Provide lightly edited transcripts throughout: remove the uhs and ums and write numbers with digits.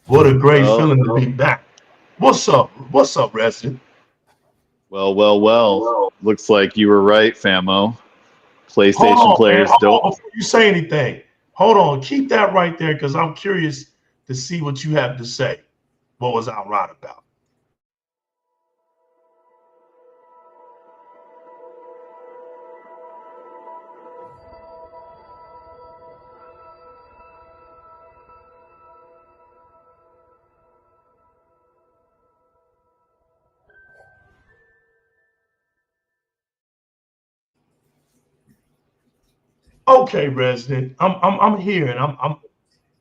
What a great Well, feeling to be back. What's up? What's up, Resident? well. Looks like you were right, Famo. Hold PlayStation on, man. players Hold don't. on before you say anything. Hold on. Keep that right there because I'm curious to see what you have to say. What was I right about? Okay, Resident. I'm here and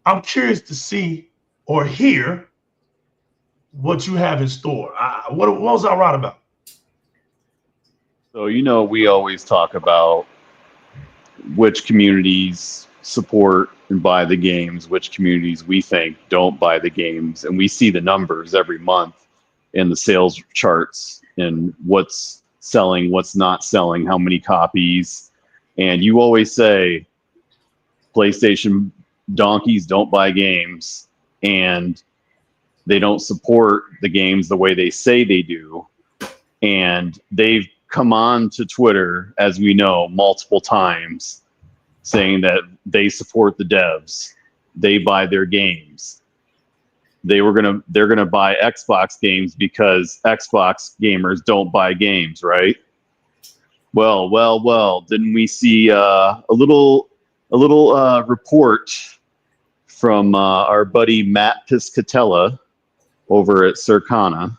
I'm curious to see or hear what you have in store. What was I right about? So, we always talk about which communities support and buy the games, which communities we think don't buy the games. And we see the numbers every month in the sales charts and what's selling, what's not selling, how many copies. And you always say PlayStation donkeys don't buy games and they don't support the games the way they say they do. And they've come on to Twitter, as we know, multiple times saying that they support the devs. They buy their games. They're gonna buy Xbox games because Xbox gamers don't buy games, right? Well. Didn't we see a little report from our buddy Matt Piscatella over at Circana?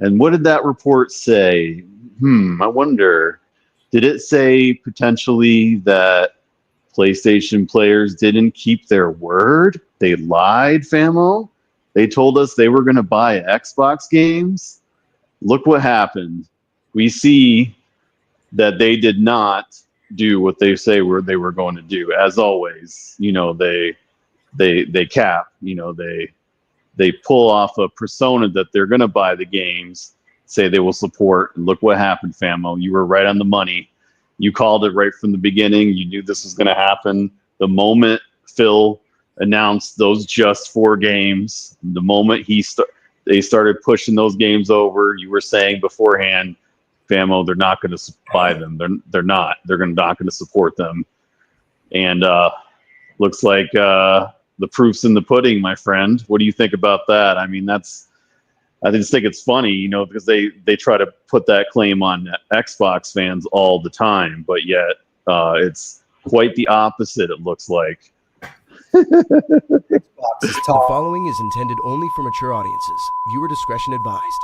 And what did that report say? I wonder. Did it say potentially that PlayStation players didn't keep their word? They lied, famo. They told us they were going to buy Xbox games. Look what happened. We see that they did not do what they say they were going to do. As always, they cap. They pull off a persona that they're going to buy the games, say they will support. And look what happened, famo. You were right on the money. You called it right from the beginning. You knew this was going to happen. The moment Phil announced those just 4 games, the moment they started pushing those games over, you were saying beforehand, famo, they're not going to buy them. They're not. They're not going to support them. And looks like the proof's in the pudding, my friend. What do you think about that? I mean, I just think it's funny, because they try to put that claim on Xbox fans all the time, but yet it's quite the opposite, it looks like. The following is intended only for mature audiences. Viewer discretion advised.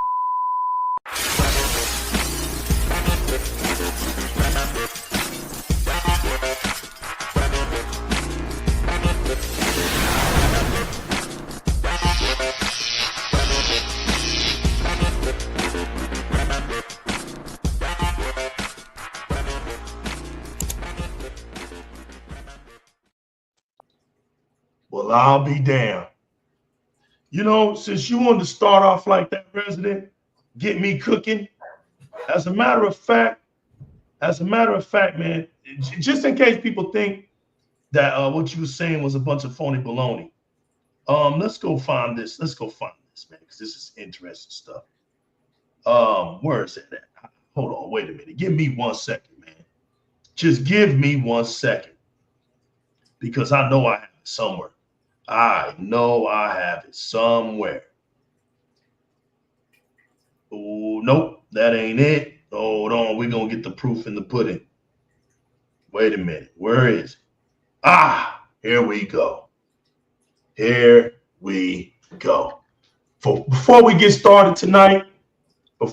Well, I'll be damned. Since you wanted to start off like that, Resident, get me cooking. As a matter of fact, man, just in case people think that what you were saying was a bunch of phony baloney. Let's go find this. Man, because this is interesting stuff. Where is it at? Hold on, wait a minute. Give me 1 second, man. Just give me 1 second. Because I know I have it somewhere. I know I have it somewhere. Oh, nope, that ain't it. Hold on, we're going to get the proof in the pudding. Wait a minute, where is it? Here we go. Here we go. Before we get started tonight, I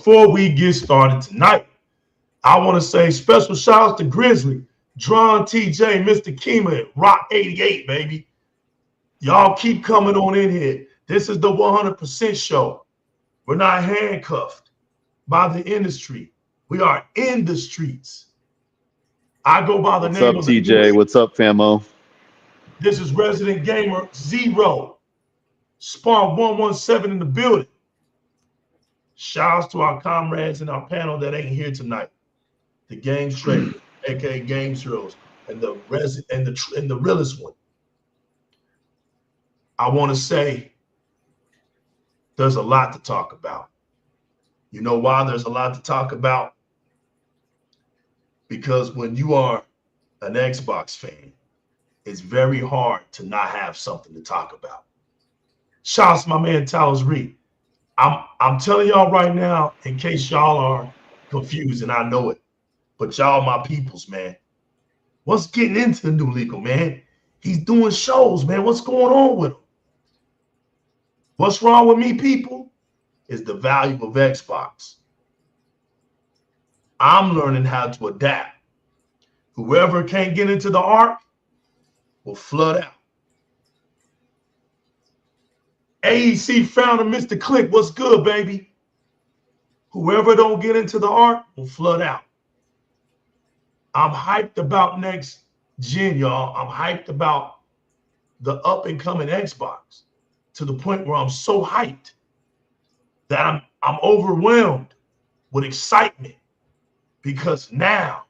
want to say special shout out to Grizzly, Dron TJ, Mr. Kima, Rock 88, baby. Y'all keep coming on in here. This is the 100% show. We're not handcuffed by the industry. We are in the streets. I go by the What's name up, of TJ? What's up, famo? This is Resident Gamer Zero. Spawn 117 in the building. Shouts to our comrades in our panel that ain't here tonight. The Game Straight, aka Games Heroes, and the realest one. I want to say there's a lot to talk about. You know why there's a lot to talk about? Because when you are an Xbox fan, it's very hard to not have something to talk about. Shouts to my man Talos Reed. I'm telling y'all right now, in case y'all are confused, and I know it, but y'all my peoples, man. What's getting into the new legal, man? He's doing shows, man. What's going on with him? What's wrong with me, people? Is the value of Xbox. I'm learning how to adapt. Whoever can't get into the arc will flood out. AEC founder Mr. Click, what's good, baby? Whoever don't get into the arc will flood out. I'm hyped about next gen, y'all. I'm hyped about the up-and-coming Xbox to the point where I'm so hyped that I'm overwhelmed with excitement because now,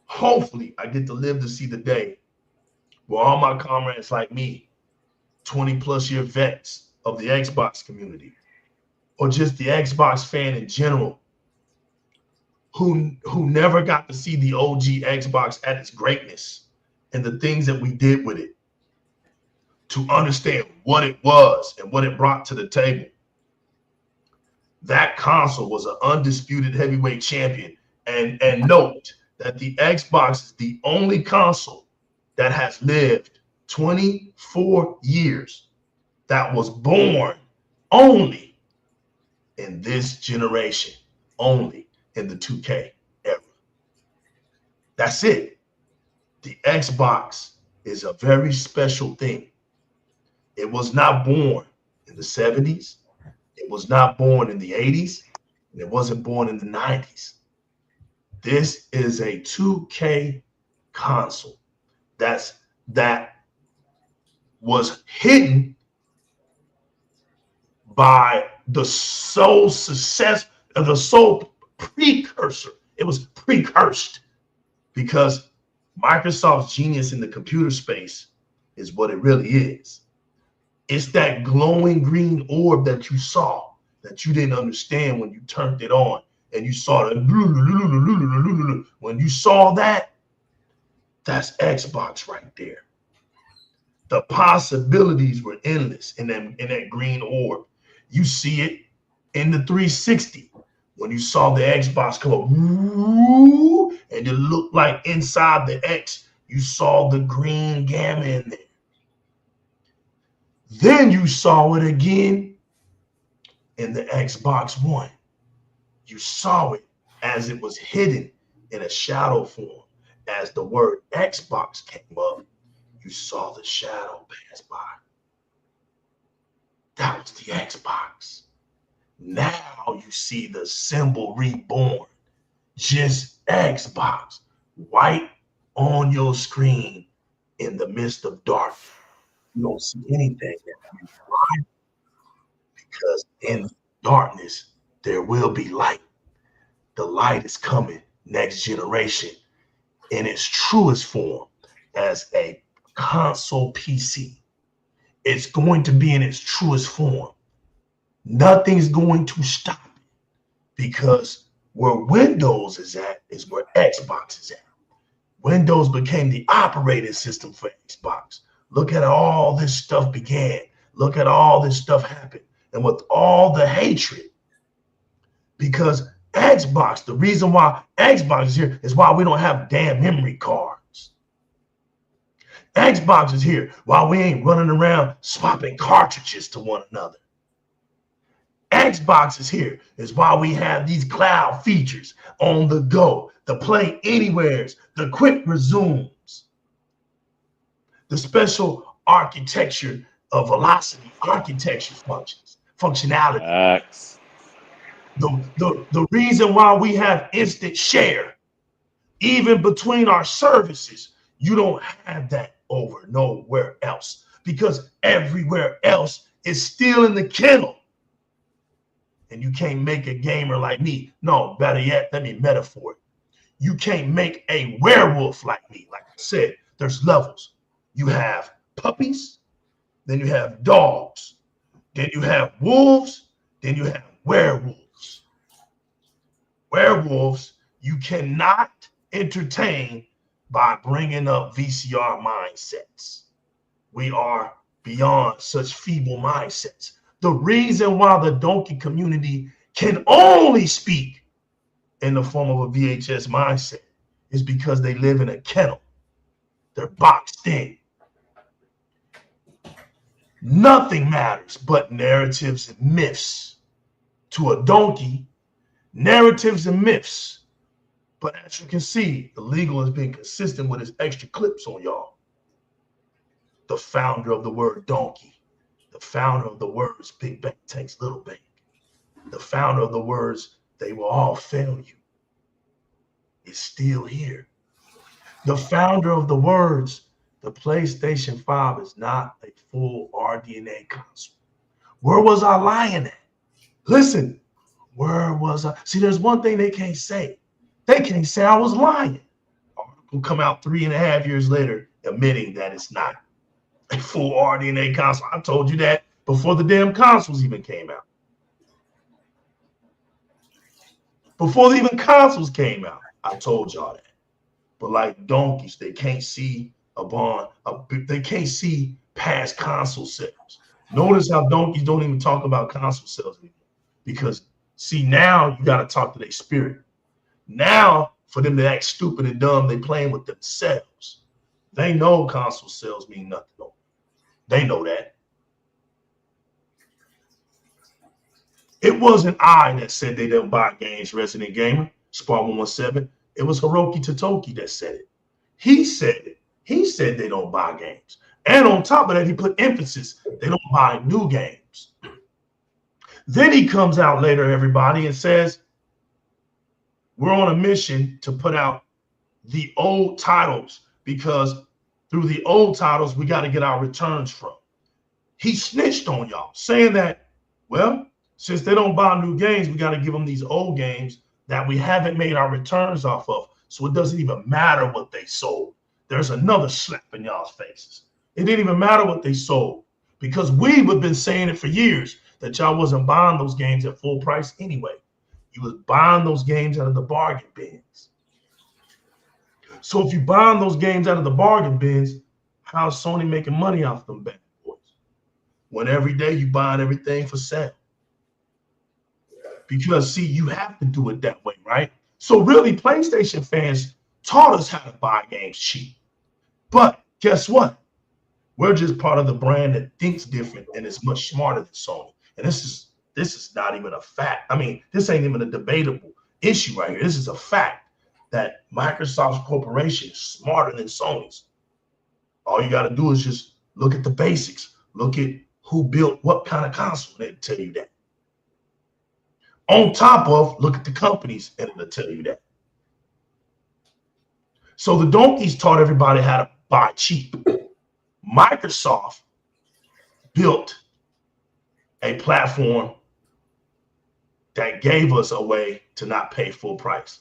hopefully, I get to live to see the day where all my comrades like me, 20-plus year vets of the Xbox community, or just the Xbox fan in general, who never got to see the OG Xbox at its greatness and the things that we did with it, to understand what it was and what it brought to the table. That console was an undisputed heavyweight champion. And note that the Xbox is the only console that has lived 24 years that was born only in this generation, only in the 2K era. That's it. The Xbox is a very special thing. It was not born in the 70s. It was not born in the 80s. And it wasn't born in the 90s. This is a 2K console that was hidden by the sole success of the sole precursor. It was precursed because Microsoft's genius in the computer space is what it really is. It's that glowing green orb that you saw that you didn't understand when you turned it on and you saw it. When you saw that, that's Xbox right there. The possibilities were endless in that green orb. You see it in the 360 when you saw the Xbox come up and it looked like inside the X, you saw the green gamma in there. Then you saw it again in the Xbox One. You saw it as it was hidden in a shadow form. As the word Xbox came up, you saw the shadow pass by. That was the Xbox. Now you see the symbol reborn. Just Xbox, white on your screen in the midst of darkness. You don't see anything because in darkness there will be light. The light is coming next generation in its truest form as a console PC. It's going to be in its truest form. Nothing's going to stop it because where Windows is at is where Xbox is at. Windows became the operating system for Xbox. Look at how all this stuff began. Look at all this stuff happened. And with all the hatred, because Xbox, the reason why Xbox is here is why we don't have damn memory cards. Xbox is here while we ain't running around swapping cartridges to one another. Xbox is here is why we have these cloud features on the go, the play anywheres, the quick resumes, the special architecture of velocity architecture functionality. The reason why we have instant share, even between our services, you don't have that over nowhere else because everywhere else is still in the kennel. And you can't make a gamer like me. No, better yet, let me metaphor it. You can't make a werewolf like me. Like I said, there's levels. You have puppies, then you have dogs, Then you have wolves. Then you have werewolves. Werewolves you cannot entertain by bringing up VCR mindsets. We are beyond such feeble mindsets. The reason why the donkey community can only speak in the form of a VHS mindset is because they live in a kennel. They're boxed in. Nothing matters but narratives and myths. To a donkey, narratives and myths. But as you can see, the legal has been consistent with his extra clips on y'all. The founder of the word donkey, the founder of the words big bank takes little bank, the founder of the words they will all fail you is still here. The founder of the words the PlayStation 5 is not a full RDNA console. Where was I lying at? Listen, where was I? See, there's one thing they can't say. They can't say I was lying. Article come out 3.5 years later admitting that it's not a full RDNA console. I told you that before the damn consoles even came out. Before even consoles came out, I told y'all that. But like donkeys, they can't see they can't see past console sales. Notice how donkeys don't even talk about console sales anymore. Because see, now you got to talk to their spirit. Now, for them to act stupid and dumb, they playing with themselves. They know console sales mean nothing. They know that. It wasn't I that said they didn't buy games, Resident Gamer, Spar 117. It was Hiroki Totoki that said it. He said it. He said they don't buy games. And on top of that, he put emphasis, they don't buy new games. Then he comes out later, everybody, and says, we're on a mission to put out the old titles because through the old titles, we got to get our returns from. He snitched on y'all, saying that, well, since they don't buy new games, we got to give them these old games that we haven't made our returns off of. So it doesn't even matter what they sold. There's another slap in y'all's faces. It didn't even matter what they sold because we've been saying it for years that y'all wasn't buying those games at full price anyway. You was buying those games out of the bargain bins. So if you buying those games out of the bargain bins, how's Sony making money off them bad boys? When every day you buying everything for sale. Because see, you have to do it that way, right? So really, PlayStation fans taught us how to buy games cheap. But guess what? We're just part of the brand that thinks different and is much smarter than Sony. And this is not even a fact. I mean, this ain't even a debatable issue right here. This is a fact that Microsoft's corporation is smarter than Sony's. All you got to do is just look at the basics. Look at who built what kind of console. They'll tell you that. On top of, look at the companies and it'll tell you that. So the donkeys taught everybody how to buy cheap. Microsoft built a platform that gave us a way to not pay full price.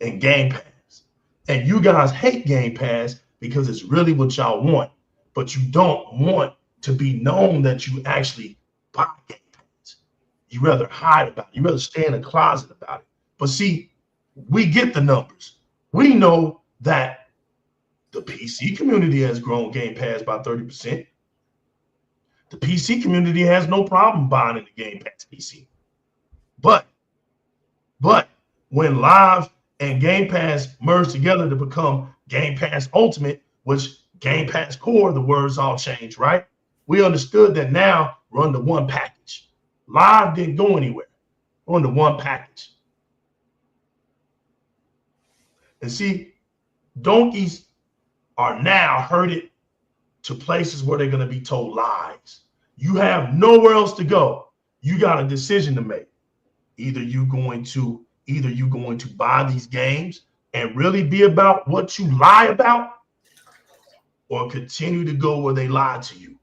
And Game Pass. And you guys hate Game Pass because it's really what y'all want. But you don't want to be known that you actually buy Game Pass. You rather hide about it. You rather stay in a closet about it. But see, we get the numbers. We know that the PC community has grown Game Pass by 30%. The PC community has no problem buying in the Game Pass PC. But when Live and Game Pass merge together to become Game Pass Ultimate, which Game Pass Core, the words all change, right? We understood that now we're under one package. Live didn't go anywhere. We're under one package. And see, donkeys are now herded to places where they're going to be told lies. You have nowhere else to go. You got a decision to make. Either you're going to buy these games and really be about what you lie about, or continue to go where they lie to you.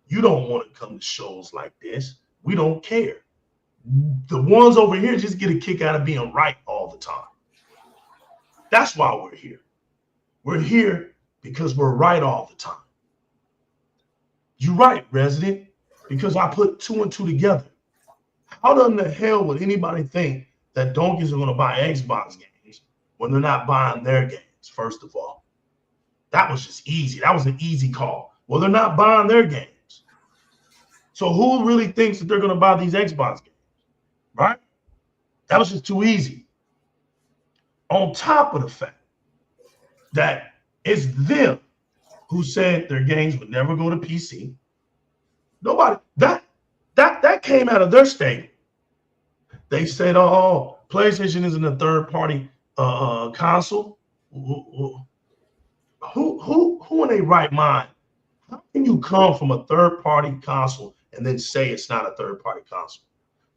You don't want to come to shows like this. We don't care. The ones over here just get a kick out of being right all the time. That's why we're here. We're here because we're right all the time. You're right, Resident. because I put 2 and 2 together. How in the hell would anybody think that donkeys are going to buy Xbox games when they're not buying their games, first of all? That was just easy. That was an easy call. Well, they're not buying their games. So who really thinks that they're going to buy these Xbox games, right? That was just too easy. On top of the fact that it's them who said their games would never go to PC. Nobody, that came out of their statement. They said, oh, PlayStation isn't a third-party console. Who in their right mind? How can you come from a third-party console and then say it's not a third-party console?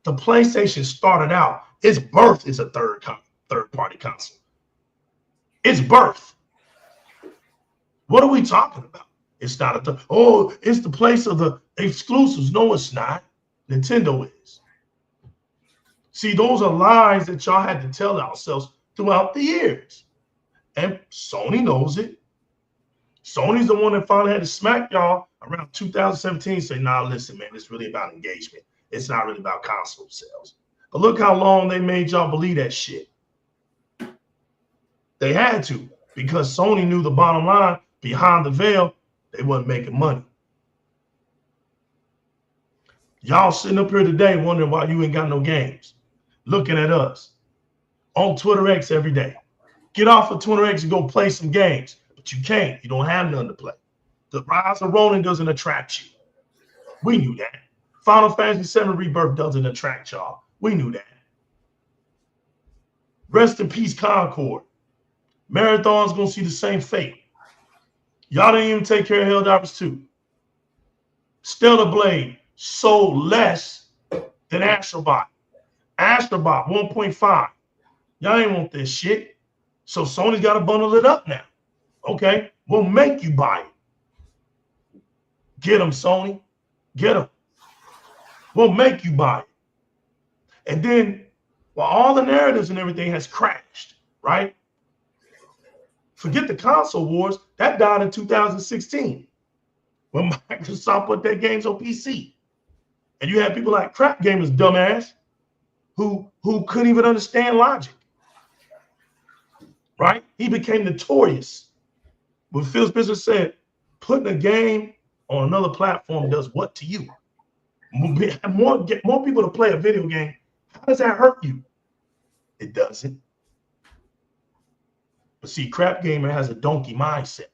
The PlayStation started out, its birth is a third-party console. Its birth. What are we talking about? It's not it's the place of the exclusives. No, it's not. Nintendo is. See, those are lies that y'all had to tell ourselves throughout the years. And Sony knows it. Sony's the one that finally had to smack y'all around 2017 say, nah, listen, man, it's really about engagement. It's not really about console sales. But look how long they made y'all believe that shit. They had to, because Sony knew the bottom line behind the veil, they wasn't making money. Y'all sitting up here today wondering why you ain't got no games. Looking at us on Twitter X every day. Get off of Twitter X and go play some games. But you can't. You don't have none to play. The Rise of Ronin doesn't attract you. We knew that. Final Fantasy VII Rebirth doesn't attract y'all. We knew that. Rest in peace, Concord. Marathon's going to see the same fate. Y'all didn't even take care of Helldivers 2. Stellar Blade sold less than Astrobot. Astrobot 1.5. Y'all ain't want this shit. So Sony's got to bundle it up now. Okay, we'll make you buy it. Get them, Sony. Get them. We'll make you buy it. And then, while all the narratives and everything has crashed, right? Forget the console wars. That died in 2016 when Microsoft put their games on PC. And you had people like Crap Gamers, dumbass, who couldn't even understand logic. Right? He became notorious. When Phil Spencer said, putting a game on another platform does what to you? Get more people to play a video game. How does that hurt you? It doesn't. But see, Crap Gamer has a donkey mindset.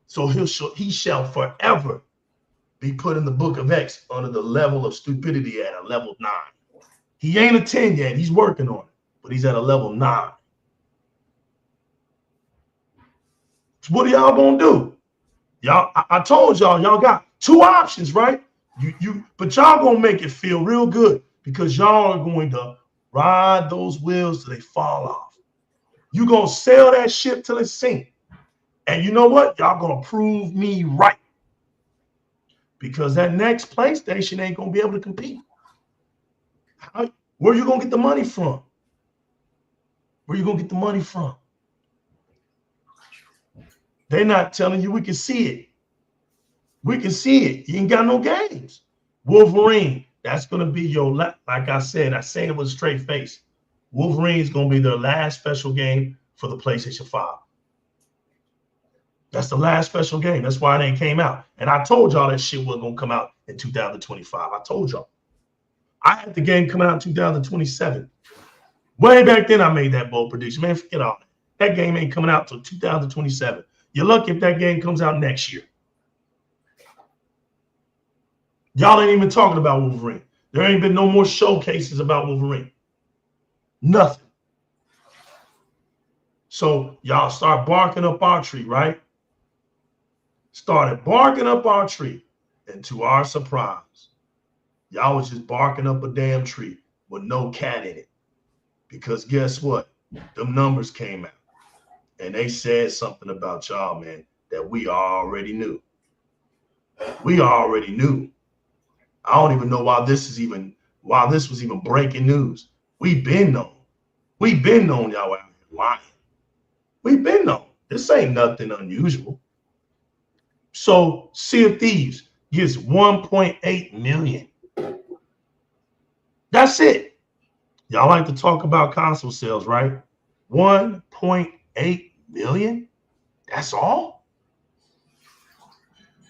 So he shall forever be put in the book of X under the level of stupidity at a level 9. He ain't a 10 yet. He's working on it, but he's at a level 9. So what are y'all gonna do? Y'all, I told y'all got 2 options, right? But y'all gonna make it feel real good because y'all are going to ride those wheels till they fall off. You gonna sell that ship till it's sink. And you know what? Y'all gonna prove me right. Because that next PlayStation ain't gonna be able to compete. Where you gonna get the money from? Where you gonna get the money from? They're not telling you. We can see it. We can see it. You ain't got no games. Wolverine, that's gonna be your, like I said it with a straight face. Wolverine is gonna be their last special game for the PlayStation 5. That's the last special game. That's why it ain't came out. And I told y'all that shit wasn't gonna come out in 2025. I told y'all. I had the game coming out in 2027. Way back then, I made that bold prediction. Man, forget all that. That game ain't coming out till 2027. You're lucky if that game comes out next year. Y'all ain't even talking about Wolverine. There ain't been no more showcases about Wolverine. Nothing. So y'all start barking up our tree, right? Started barking up our tree. And to our surprise, y'all was just barking up a damn tree with no cat in it. Because guess what? Them numbers came out. And they said something about y'all, man, that we already knew. We already knew. I don't even know why this was even breaking news. We've been known. We've been known y'all out here lying. We've been known. This ain't nothing unusual. So Sea of Thieves gets 1.8 million. That's it. Y'all like to talk about console sales, right? 1.8 million? That's all?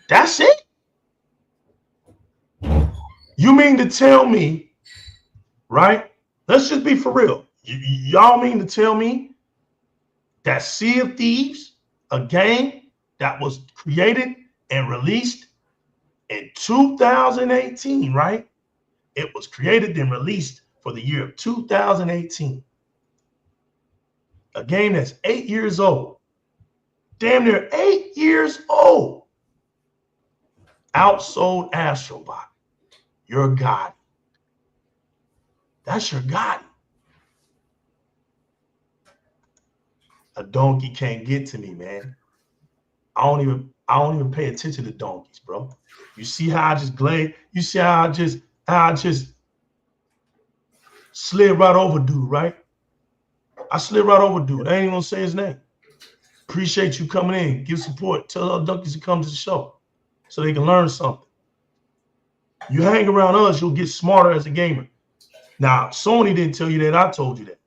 That's it? You mean to tell me, right? Let's just be for real. Y'all mean to tell me that Sea of Thieves, a game that was created and released in 2018, right? It was created and released for the year of 2018. A game that's 8 years old. Damn near 8 years old. Outsold Astrobot. Your God. That's your God. A donkey can't get to me, man. I don't even pay attention to donkeys, bro. You see how I just glazed? You see how I just slid right over dude, right? I slid right over dude. I ain't even gonna say his name. Appreciate you coming in. Give support. Tell other donkeys to come to the show so they can learn something. You hang around us, you'll get smarter as a gamer. Now, Sony didn't tell you that. I told you that.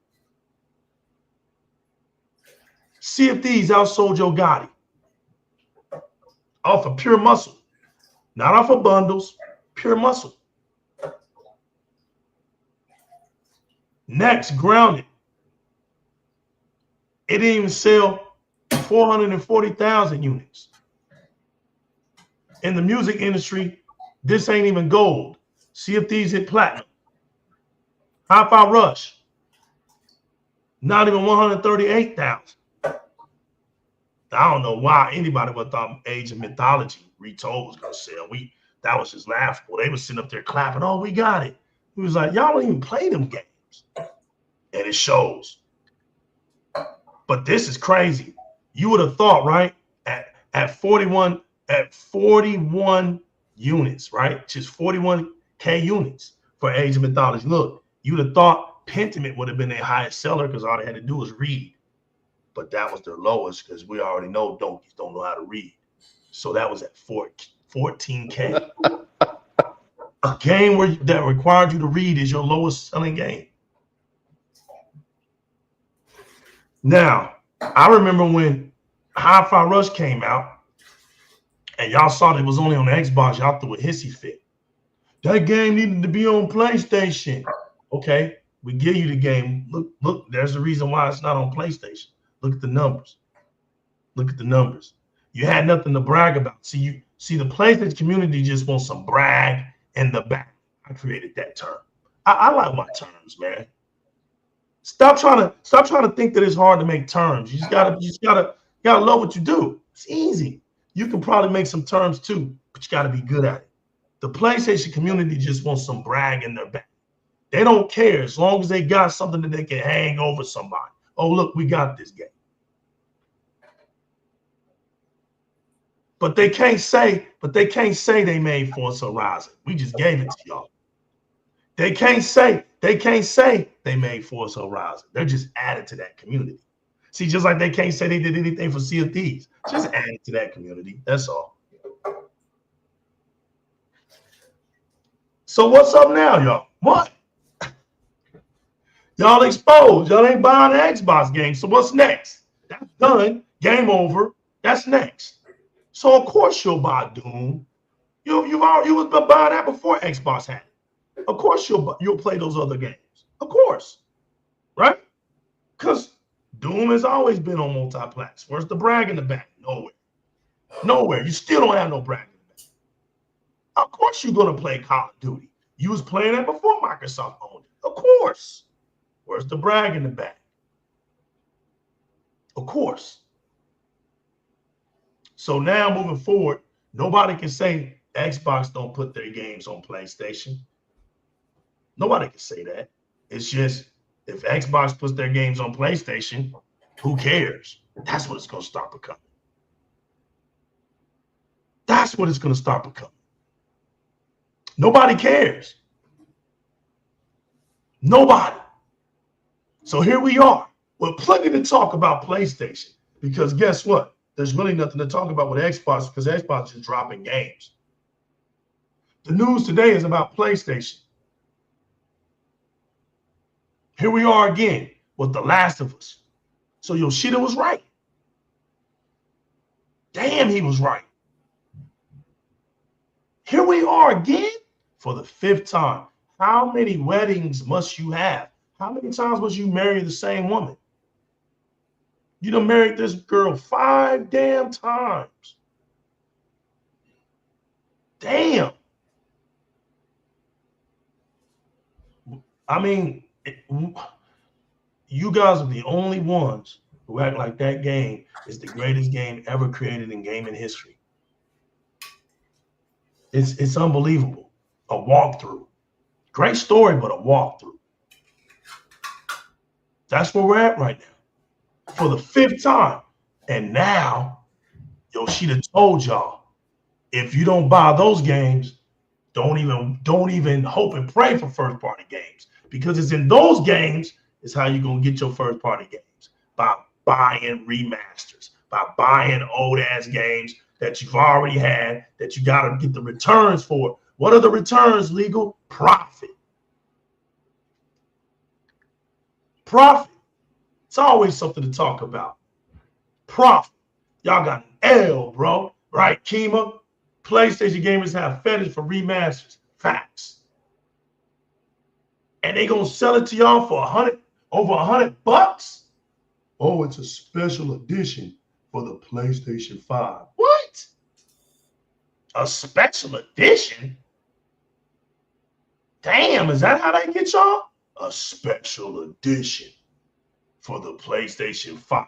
Sea of Thieves outsold your Gotti off of pure muscle, not off of bundles, pure muscle. Next, Grounded. It didn't even sell 440,000 units. In the music industry, this ain't even gold. Sea of Thieves hit platinum. Hi-Fi Rush, not even 138,000. I don't know why anybody would have thought Age of Mythology Retold was gonna sell. That was just laughable. They were sitting up there clapping. Oh, we got it. He was like, y'all don't even play them games, and it shows. But this is crazy. You would have thought, right? At 41 units, right? Just 41K units for Age of Mythology. Look, you would have thought Pentiment would have been their highest seller because all they had to do was read. But that was their lowest because we already know donkeys don't know how to read. So that was at 14K. A game that required you to read is your lowest selling game. Now, I remember when Hi-Fi Rush came out and y'all saw that it was only on the Xbox, y'all threw a hissy fit. That game needed to be on PlayStation. Okay, we give you the game. Look, there's a reason why it's not on PlayStation. Look at the numbers. Look at the numbers. You had nothing to brag about. See, the PlayStation community just wants some brag in the back. I created that term. I like my terms, man. Stop trying to think that it's hard to make terms. You just gotta love what you do. It's easy. You can probably make some terms too, but you gotta be good at it. The PlayStation community just wants some brag in their back. They don't care as long as they got something that they can hang over somebody. Oh, look, we got this game. But they can't say they made Forza Horizon. We just gave it to y'all. They can't say they made Forza Horizon. They're just added to that community. See, just like they can't say they did anything for Sea of Thieves. Just added to that community. That's all. So what's up now, y'all? What? Y'all exposed. Y'all ain't buying the Xbox game. So what's next? That's done. Game over. That's next. So of course you'll buy Doom. You was buying that before Xbox had it. Of course you'll play those other games. Of course, right? Because Doom has always been on multi-plats. Where's the brag in the back? Nowhere. You still don't have no brag in the back. Of course you're gonna play Call of Duty. You was playing that before Microsoft owned it. Of course. Where's the brag in the back? Of course. So now moving forward, nobody can say Xbox don't put their games on PlayStation. Nobody can say that. It's just if Xbox puts their games on PlayStation, who cares? That's what it's going to start becoming. That's what it's going to start becoming. Nobody cares. Nobody. So here we are. We're plenty to talk about PlayStation because guess what? there's really nothing to talk about with Xbox because Xbox is just dropping games. The news today is about PlayStation. Here we are again with The Last of Us. So Yoshida was right. Damn, he was right. Here we are again for the 5th time. How many weddings must you have? How many times must you marry the same woman? You done married this girl 5 damn times. Damn. I mean, you guys are the only ones who act like that game is the greatest game ever created in gaming history. It's unbelievable. A walkthrough. Great story, but a walkthrough. That's where we're at right now. For the 5th time. And now, Yoshida told y'all, if you don't buy those games, don't even hope and pray for first-party games. Because it's in those games is how you're going to get your first-party games. By buying remasters. By buying old-ass games that you've already had, that you got to get the returns for. What are the returns, legal? Profit. Profit. It's always something to talk about. Profit. Y'all got an L, bro. Right, Kima? PlayStation gamers have fetish for remasters. Facts. And they gonna sell it to y'all for over $100? Oh, it's a special edition for the PlayStation 5. What? A special edition? Damn, is that how they get y'all? A special edition for the PlayStation 5.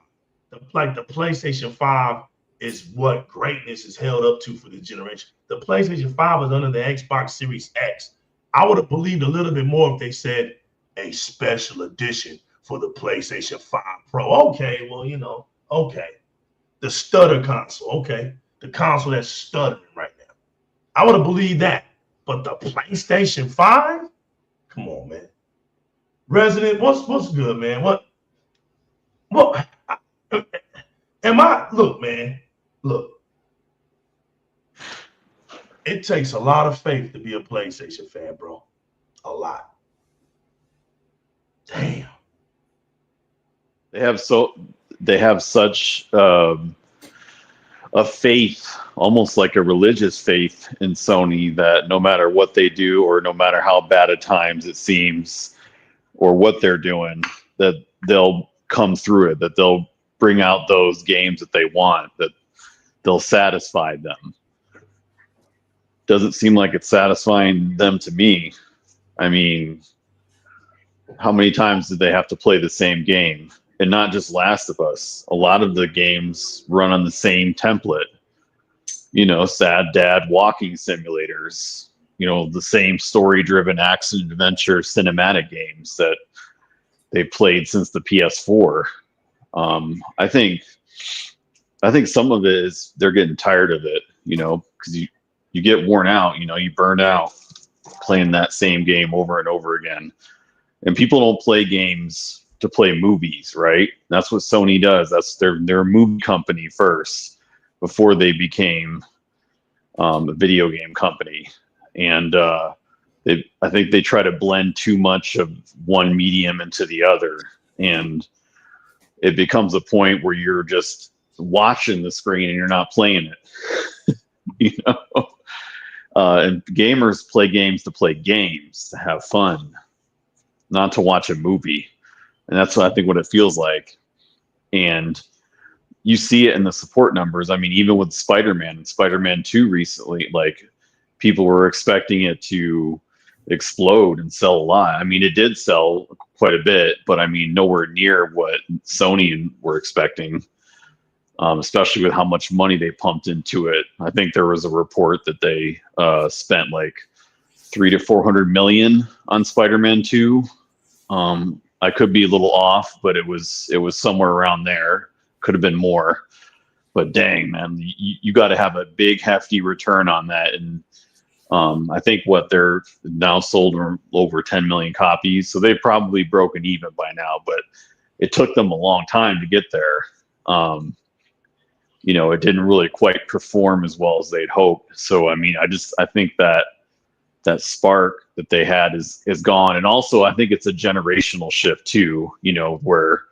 Like the PlayStation 5 is what greatness is held up to for this generation. The PlayStation 5 is under the Xbox Series X. I would have believed a little bit more if they said a special edition for the PlayStation 5 Pro. Okay, well, you know, okay. The stutter console, okay. The console that's stuttering right now. I would have believed that. But the PlayStation 5? Come on, man. Resident, what's good, man? What look, man, look. It takes a lot of faith to be a PlayStation fan, bro. A lot. Damn. They have such a faith, almost like a religious faith in Sony, that no matter what they do or no matter how bad at times it seems or what they're doing, that they'll come through it, that they'll bring out those games that they want, that they'll satisfy them. Doesn't seem like it's satisfying them to me. I mean, how many times did they have to play the same game? And not just Last of Us. A lot of the games run on the same template. You know, sad dad walking simulators. You know, the same story-driven action adventure cinematic games that they played since the PS4. I think some of it is they're getting tired of it. You know, because you get worn out. You know, you burn out playing that same game over and over again. And people don't play games to play movies, right? That's what Sony does. That's their movie company first before they became a video game company. And I think they try to blend too much of one medium into the other. And it becomes a point where you're just watching the screen and you're not playing it. You know? And gamers play games to play games, to have fun, not to watch a movie. And that's what I think what it feels like. And you see it in the support numbers. I mean, even with Spider-Man and Spider-Man 2 recently, like people were expecting it to explode and sell a lot. I mean, it did sell quite a bit, but I mean, nowhere near what Sony were expecting, especially with how much money they pumped into it. I think there was a report that they spent like $300 to $400 million on Spider-Man 2. I could be a little off, but it was somewhere around there. Could have been more, but dang, man, you got to have a big hefty return on that. And I think they're now sold over 10 million copies, so they've probably broken even by now. But it took them a long time to get there. you know, it didn't really quite perform as well as they'd hoped. So, I mean, I think that spark that they had is gone. And also I think it's a generational shift too, you know, where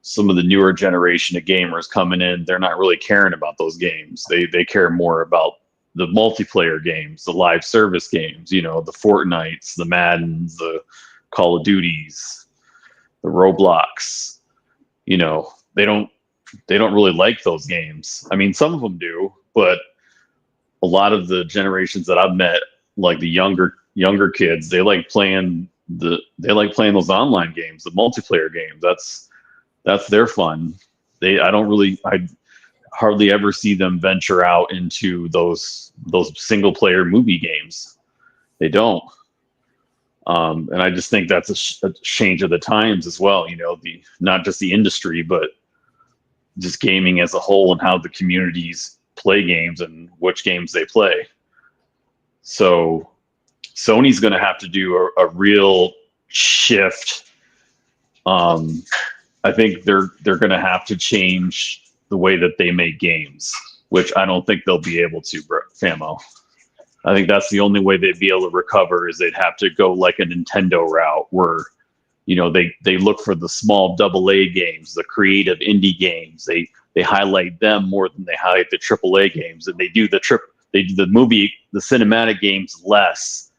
some of the newer generation of gamers coming in, they're not really caring about those games. They care more about the multiplayer games, the live service games, you know, the Fortnites, the Maddens, the Call of Duties, the Roblox. You know, they don't really like those games. I mean, some of them do, but a lot of the generations that I've met, like the younger kids, they like playing those online games, the multiplayer games. That's their fun. I hardly ever see them venture out into those single player movie games. They don't. And I just think that's a change of the times as well. You know, not just the industry, but just gaming as a whole and how the communities play games and which games they play. So Sony's going to have to do a real shift. I think they're going to have to change the way that they make games, which I don't think they'll be able to, Famo. I think that's the only way they'd be able to recover is they'd have to go like a Nintendo route where, you know, they look for the small AA games, the creative indie games. They highlight them more than they highlight the AAA games, and they do the cinematic games less.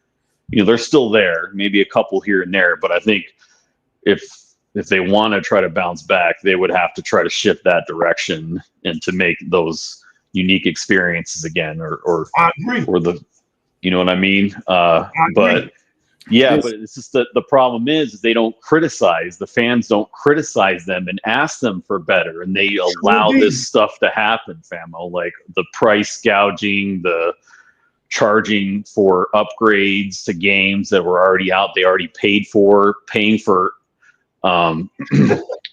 You know, they're still there, maybe a couple here and there, but I think if they want to try to bounce back, they would have to try to shift that direction and to make those unique experiences again, or I agree. Or you know what I mean? But yeah, but it's just the problem is they don't criticize, the fans don't criticize them and ask them for better, and they allow this stuff to happen, Famo, like the price gouging, the charging for upgrades to games that were already out, they already paying for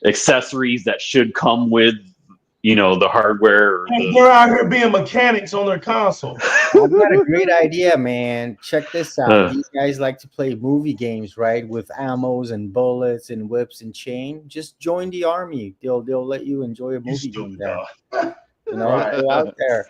accessories that should come with, you know, the hardware. They're out here being mechanics on their console. I've got a great idea, man. Check this out. These guys like to play movie games, right? With ammos and bullets and whips and chain. Just join the army. They'll let you enjoy a movie game there. You know, go out there.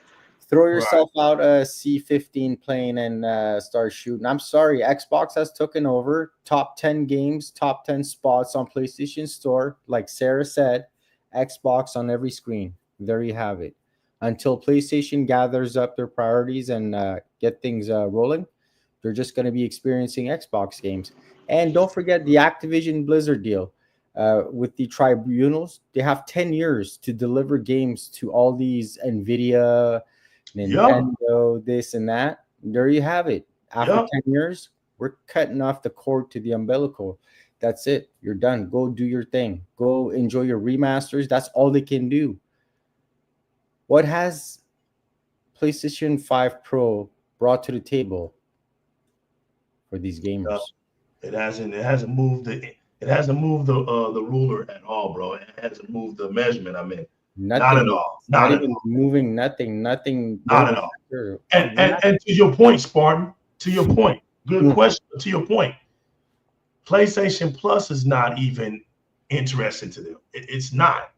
Throw yourself out a C-15 plane and start shooting. I'm sorry, Xbox has taken over. Top 10 games, top 10 spots on PlayStation Store. Like Sarah said, Xbox on every screen. There you have it. Until PlayStation gathers up their priorities and get things rolling, they're just going to be experiencing Xbox games. And don't forget the Activision Blizzard deal with the tribunals. They have 10 years to deliver games to all these NVIDIA, Nintendo, this and that. There you have it. After 10 years, we're cutting off the cord to the umbilical. That's it. You're done. Go do your thing. Go enjoy your remasters. That's all they can do. What has PlayStation 5 Pro brought to the table for these gamers? It hasn't moved the ruler at all, bro. It hasn't moved the measurement. I mean, not at all. Not even moving. Nothing. Not at all. And to your point, Spartan. To your point. Good question. To your point. PlayStation Plus is not even interesting to them. It's not.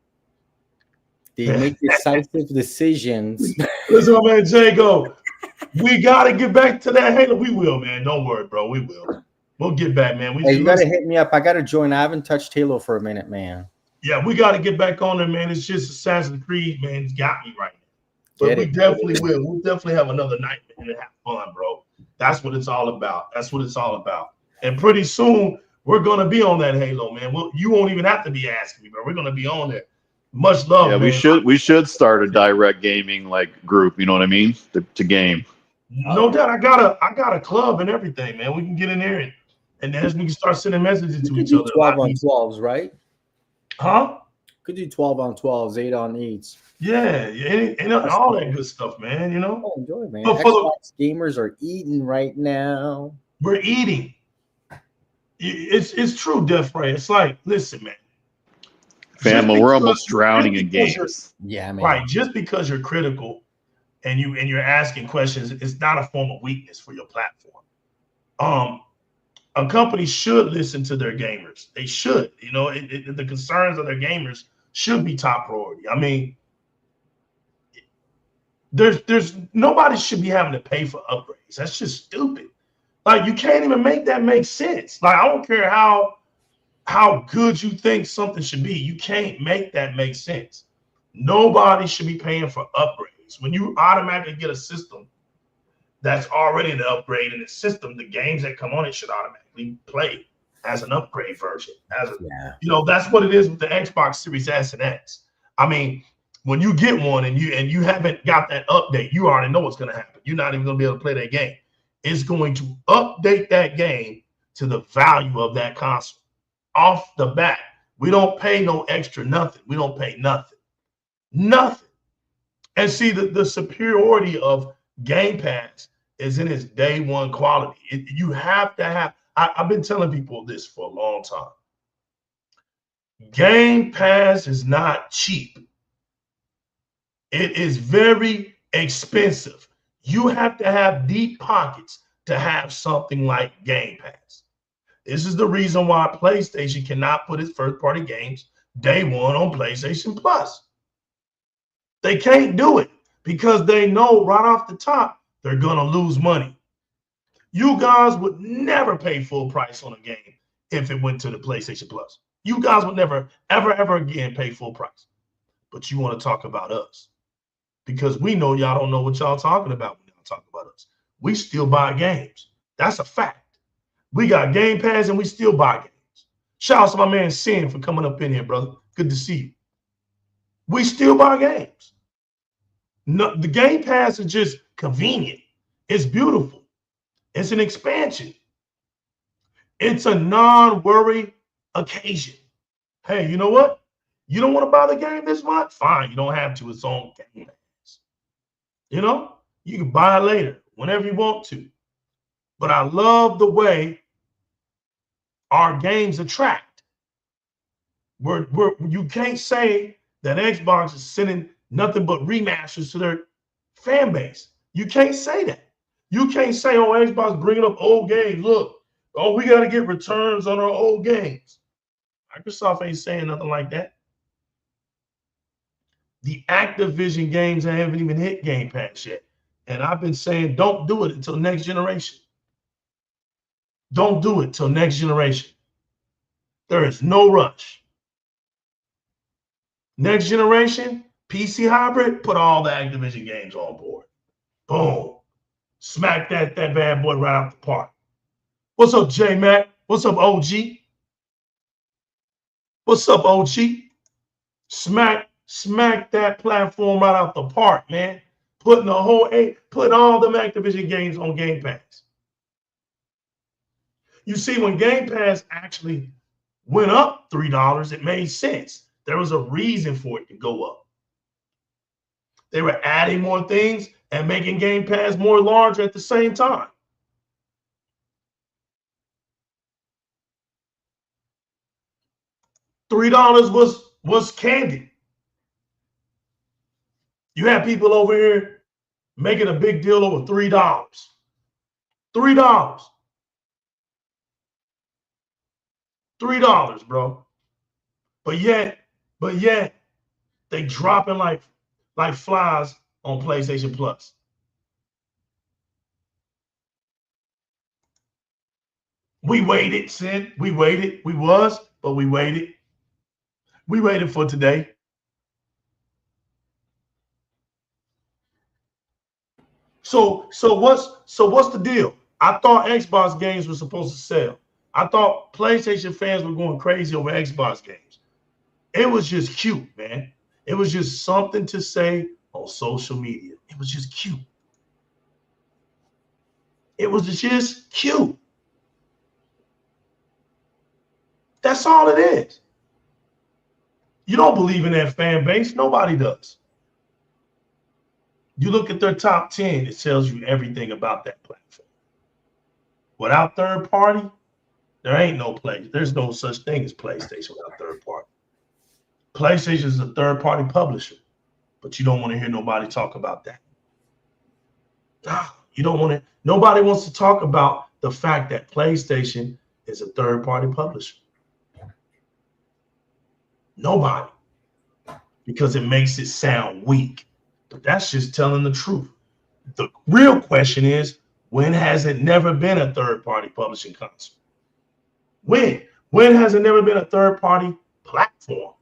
They make decisive decisions. Listen, my man Jay, go. We got to get back to that Halo. We will, man. Don't worry, bro. We will. We'll get back, man. Hey, you got to hit me up. I got to join. I haven't touched Halo for a minute, man. Yeah, we got to get back on there, man. It's just Assassin's Creed, man. It's got me right now. But we definitely will. We'll definitely have another night and have fun, bro. That's what it's all about. And pretty soon, we're going to be on that Halo, man. You won't even have to be asking me, bro. We're going to be on there. Much love, man. We should start a Di-RRec gaming like group, you know what I mean? To game. No doubt. I got a club and everything, man. We can get in there and then we can start sending messages to each other. 12 on 12s, right? Huh? Could do 12 on 12s, 8 on 8s. Yeah, and all that good stuff, man. You know, enjoy, man. Xbox gamers are eating right now. We're eating. It's true, Death Ray. It's like, listen, man. Family, we're almost drowning in games. Yeah, man. Right. Just because you're critical and you're asking questions, it's not a form of weakness for your platform. A company should listen to their gamers. They should. You know, the concerns of their gamers should be top priority. I mean, there's nobody should be having to pay for upgrades. That's just stupid. Like, you can't even make that make sense. Like, I don't care how good you think something should be. You can't make that make sense. Nobody should be paying for upgrades. When you automatically get a system that's already an upgrade in the system, the games that come on it should automatically play as an upgrade version. That's what it is with the Xbox Series S and X. I mean, when you get one and you haven't got that update, you already know what's going to happen. You're not even going to be able to play that game. It's going to update that game to the value of that console. Off the bat, we don't pay no extra nothing. We don't pay nothing. Nothing. And see, the superiority of Game Pass is in its day one quality. You have to have, I've been telling people this for a long time. Game Pass is not cheap. It is very expensive. You have to have deep pockets to have something like Game Pass. This is the reason why PlayStation cannot put its first-party games day one on PlayStation Plus. They can't do it because they know right off the top they're going to lose money. You guys would never pay full price on a game if it went to the PlayStation Plus. You guys would never, ever again pay full price. But you want to talk about us because we know y'all don't know what y'all talking about when y'all talk about us. We still buy games. That's a fact. We got Game Pass and we still buy games. Shout out to my man Sin for coming up in here, brother. Good to see you. We still buy games. No, the Game Pass is just convenient. It's beautiful. It's an expansion. It's a non-worry occasion. Hey, you know what? You don't want to buy the game this month? Fine, you don't have to. It's on Game Pass. You know, you can buy it later, whenever you want to. But I love the way our games attract. You can't say that Xbox is sending nothing but remasters to their fan base. You can't say that. You can't say, oh, Xbox bringing up old games. Look, oh, we got to get returns on our old games. Microsoft ain't saying nothing like that. The Activision games haven't even hit Game Pass yet. And I've been saying, don't do it until next generation. Don't do it till next generation. There is no rush. Next generation, PC hybrid, put all the Activision games on board. Boom. Smack that bad boy right out the park. What's up, J-Mac? What's up, OG? What's up, OG? Smack that platform right out the park, man. Putting all them Activision games on Game Pass. You see, when Game Pass actually went up $3, it made sense. There was a reason for it to go up. They were adding more things and making Game Pass more larger at the same time. $3 was candy. You have people over here making a big deal over $3. $3. $3, bro. But yet they dropping like flies on PlayStation Plus. We waited, Sid. We waited. We waited. We waited for today. So what's the deal? I thought Xbox games were supposed to sell. I thought PlayStation fans were going crazy over Xbox games. It was just cute, man. It was just something to say on social media. It was just cute. It was just cute. That's all it is. You don't believe in that fan base. Nobody does. You look at their top 10, it tells you everything about that platform. Without third party, there ain't no play. There's no such thing as PlayStation without third party. PlayStation is a third party publisher, but you don't want to hear nobody talk about that. You don't want to. Nobody wants to talk about the fact that PlayStation is a third party publisher. Nobody, because it makes it sound weak. But that's just telling the truth. The real question is, when has it never been a third-party publishing console? When? When has it never been a third-party platform?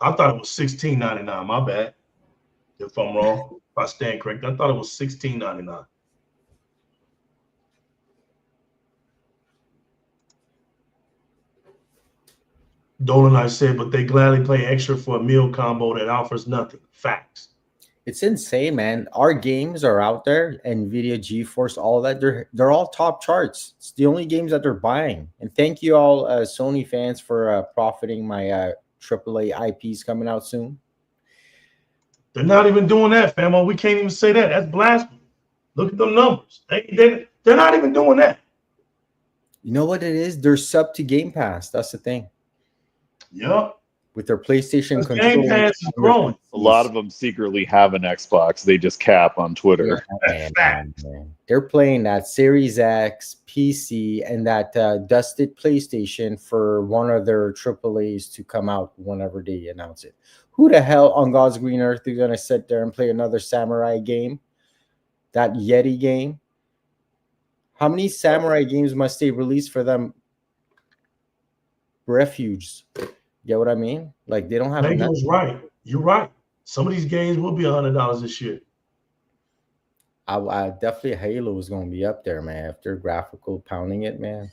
I thought it was $16.99. My bad. If I'm wrong, if I stand correct, I thought it was $16.99. Dolan, I said, but they gladly pay extra for a meal combo that offers nothing. Facts. It's insane, man. Our games are out there, NVIDIA, GeForce, all that. They're all top charts. It's the only games that they're buying. And thank you all, Sony fans, for profiting my AAA IPs coming out soon. They're not even doing that, famo. We can't even say that. That's blasphemy. Look at them numbers. They're not even doing that. You know what it is? They're sub to Game Pass. That's the thing. Yep. With their PlayStation control. Game Pass is growing. A lot of them secretly have an Xbox. They just cap on Twitter. Yeah, man. They're playing that Series X, PC, and that dusted PlayStation for one of their AAAs to come out whenever they announce it. Who the hell on God's green earth is going to sit there and play another Samurai game? That Yeti game? How many Samurai games must they release for them? Refuge. Get what I mean? Like, they don't have enough. Mango's right. You're right. Some of these games will be $100 this year. I definitely Halo is going to be up there, man. After graphical pounding it, man,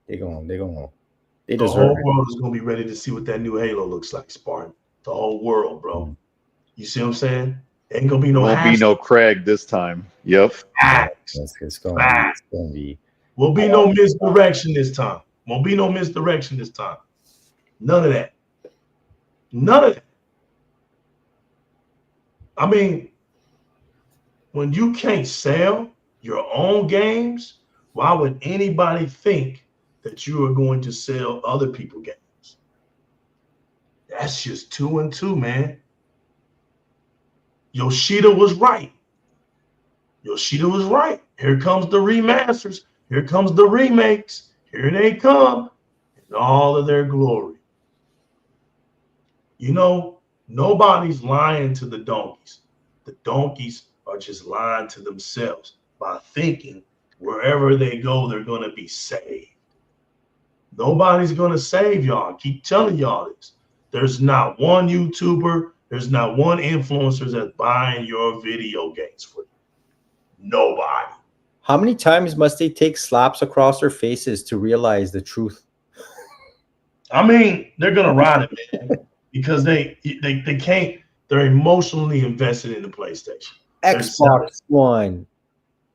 they deserve the whole world is going to be ready to see what that new Halo looks like, Spartan. The whole world, bro. You see what I'm saying? Ain't gonna be no. Won't be no Craig this time. Yep. Facts. It's gonna be. Will be no misdirection this time. Won't be no misdirection this time. None of that. None of that. I mean, when you can't sell your own games, why would anybody think that you are going to sell other people's games? That's just 2 and 2, man. Yoshida was right. Yoshida was right. Here comes the remasters. Here comes the remakes. Here they come in all of their glory. You know, nobody's lying to the donkeys. The donkeys are just lying to themselves by thinking wherever they go, they're going to be saved. Nobody's going to save y'all. I keep telling y'all this. There's not one YouTuber, there's not one influencer that's buying your video games for you. Nobody. How many times must they take slaps across their faces to realize the truth? I mean, they're going to ride it, man, because they can't. They're emotionally invested in the PlayStation. Xbox One.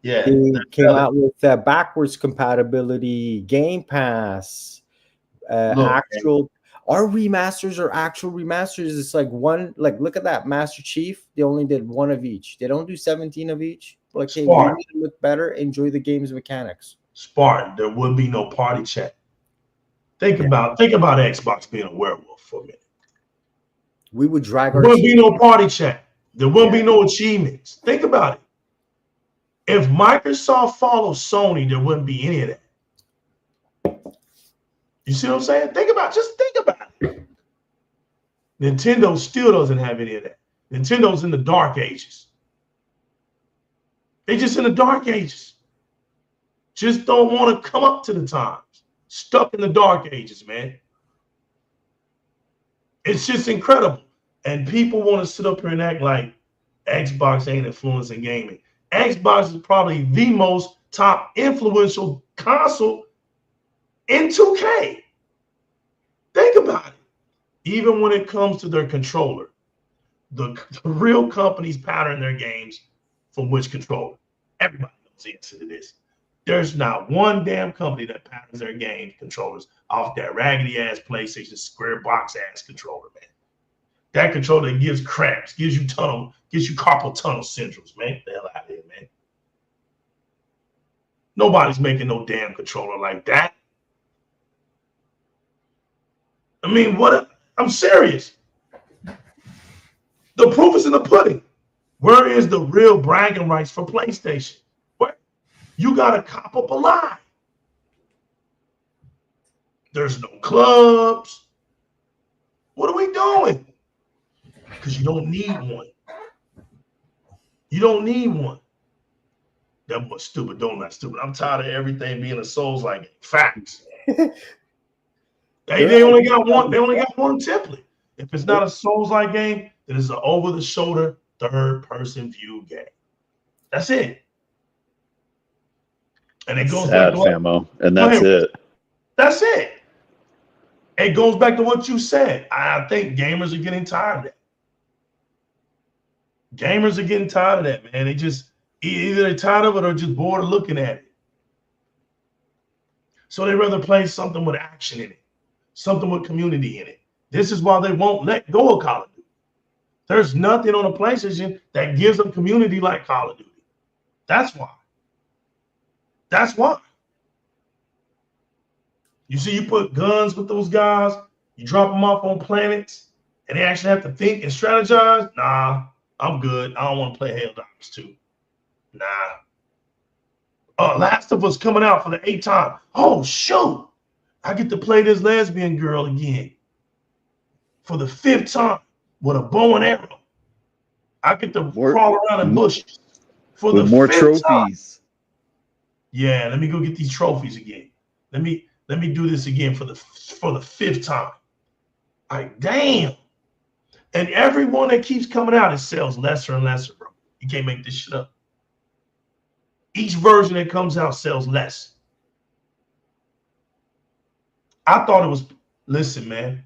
Yeah. They came out with backwards compatibility, Game Pass, actual. Our remasters are actual remasters. It's like one, like, look at that. Master Chief, they only did one of each. They don't do 17 of each. Like, hey, we need to look better, enjoy the game's mechanics. Spartan, there would be no party chat. Think about Xbox being a werewolf for a minute. We would drag our. There wouldn't be no party chat. There wouldn't be no achievements. Think about it. If Microsoft followed Sony, there wouldn't be any of that. You see what I'm saying? Think about it. Nintendo still doesn't have any of that. Nintendo's in the dark ages. They just in the dark ages. Just don't want to come up to the times. Stuck in the dark ages, man. It's just incredible. And people want to sit up here and act like Xbox ain't influencing gaming. Xbox is probably the most top influential console in 2K. Think about it. Even when it comes to their controller, the real companies pattern their games from which controller. Everybody knows the answer to this. There's not one damn company that patterns their game controllers off that raggedy ass PlayStation square box ass controller, man. That controller gives cramps, gives you carpal tunnel syndromes, man. Get the hell out of here, man. Nobody's making no damn controller like that. I mean, I'm serious. The proof is in the pudding. Where is the real bragging rights for PlayStation? Where? You got to cop up a lie. There's no clubs. What are we doing? Because you don't need one. You don't need one. That was stupid. Don't not stupid. I'm tired of everything being a Souls-like facts. They only got one. They only got one template. If it's not a Souls-like game, then it's an over-the-shoulder third-person view game. That's it. And it goes back to Famo, and that's it. That's it. It goes back to what you said. I think gamers are getting tired of that. Gamers are getting tired of that, man. They just either they're tired of it or just bored of looking at it. So they rather play something with action in it, something with community in it. This is why they won't let go of Call of Duty. There's nothing on the PlayStation that gives them community like Call of Duty. That's why. That's why. You see, you put guns with those guys, you drop them off on planets, and they actually have to think and strategize. Nah, I'm good. I don't want to play Helldivers 2. Nah. Last of Us coming out for the 8th time. Oh, shoot. I get to play this lesbian girl again for the 5th time with a bow and arrow. I get to crawl around in bushes for the more 5th trophies. Time. Yeah, let me go get these trophies again. Let me do this again for the 5th time. Like, damn. And every one that keeps coming out, it sells lesser and lesser, bro. You can't make this shit up. Each version that comes out sells less. I thought it was, listen, man.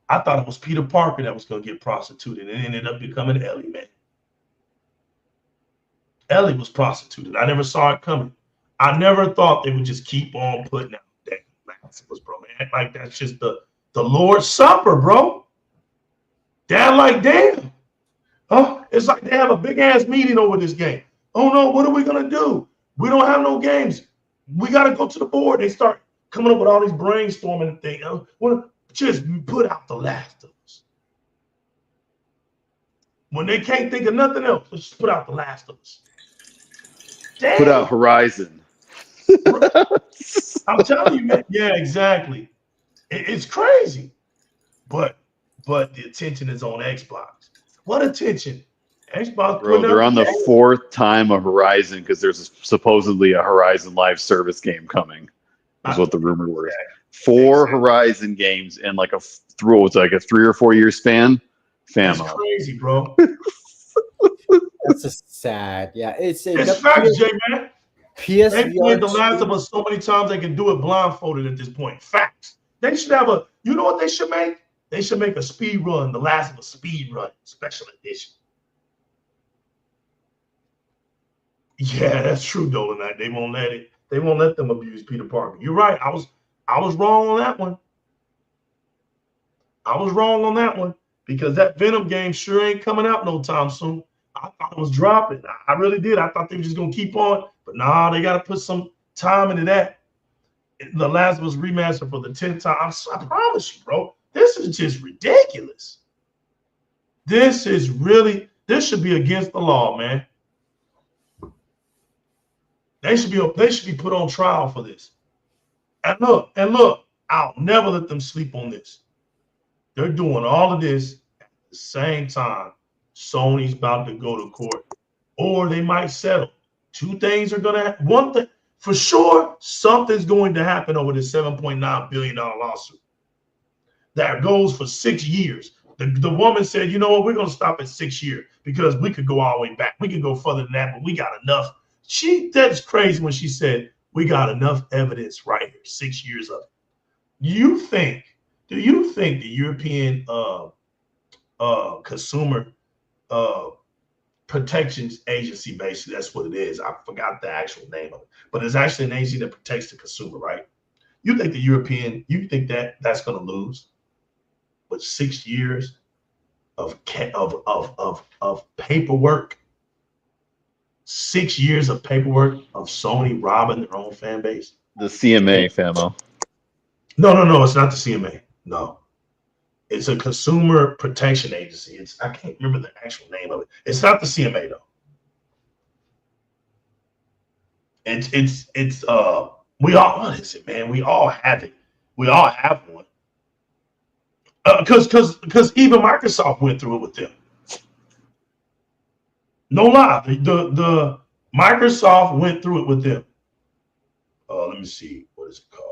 I thought it was Peter Parker that was going to get prostituted. It ended up becoming Ellie, man. Ellie was prostituted. I never saw it coming. I never thought they would just keep on putting out that was, bro, man. Like, that's just the Lord's Supper, bro. They're like, damn. Oh, it's like they have a big ass meeting over this game. Oh no, what are we gonna do? We don't have no games. We gotta go to the board. They start coming up with all these brainstorming things. Just put out The Last of Us. When they can't think of nothing else, let's just put out The Last of Us. Damn. Put out Horizon. I'm telling you, man. Yeah, exactly. It's crazy. But the attention is on Xbox. What attention? Xbox. Bro, they're on the 4th time of Horizon because there's supposedly a Horizon Live service game coming. Is what the rumor was. 4 Horizon games in like a 3 or 4 year span. Famo. That's crazy, bro. That's a sad. Yeah, it's facts, J man. PSVR. They played The Last of Us so many times they can do it blindfolded at this point. Facts. They should have a. You know what they should make? They should make a speed run, The Last of Us speed run special edition. Yeah, that's true, Dolan. They won't let it. They won't let them abuse Peter Parker. You're right. I was wrong on that one. I was wrong on that one because that Venom game sure ain't coming out no time soon. I thought it was dropping. I really did. I thought they were just gonna keep on, but nah, they got to put some time into that. The Last of Us remaster for the 10th time. I promise you, bro. This is just ridiculous. This should be against the law, man. They should be put on trial for this. And look, I'll never let them sleep on this. They're doing all of this at the same time. Sony's about to go to court, or they might settle. 2 things are gonna happen. One thing for sure, something's going to happen over this $7.9 billion lawsuit that goes for 6 years. The woman said, you know what, we're gonna stop at 6 years because we could go all the way back. We could go further than that, but we got enough. That's crazy when she said we got enough evidence right here, 6 years of it. Do you think the European consumer protections agency, basically, that's what it is. I forgot the actual name of it, but it's actually an agency that protects the consumer, right? You think you think that's going to lose? But 6 years of paperwork, 6 years of paperwork of Sony robbing their own fan base. The CMA, Famo. No, it's not the CMA. No. It's a consumer protection agency. I can't remember the actual name of it. It's not the CMA though. What is it, man? We all have it. We all have one. Because even Microsoft went through it with them. No lie, the Microsoft went through it with them. Let me see, what is it called?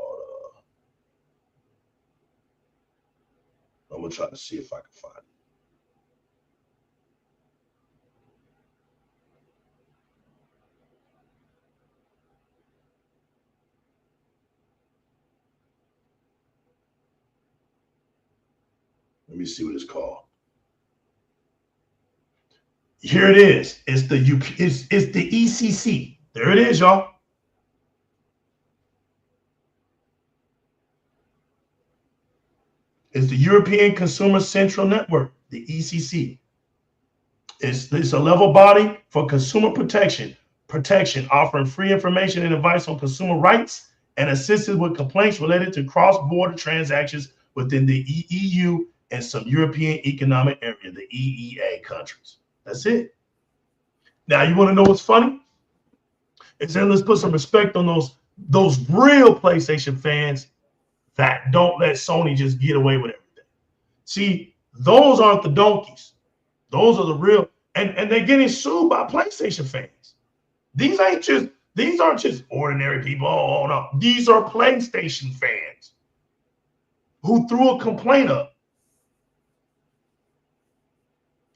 I'm gonna try to see if I can find it. Let me see what it's called. Here it is. It's the ECC. There it is, y'all. It's the European Consumer Central Network, the ECC. It's a level body for consumer protection, offering free information and advice on consumer rights and assistance with complaints related to cross-border transactions within the EU and some European Economic Area, the EEA countries. That's it. Now, you want to know what's funny? It's then let's put some respect on those real PlayStation fans that don't let Sony just get away with everything. See, those aren't the donkeys. Those are the real, and they're getting sued by PlayStation fans. These aren't just ordinary people. Oh no, these are PlayStation fans who threw a complaint up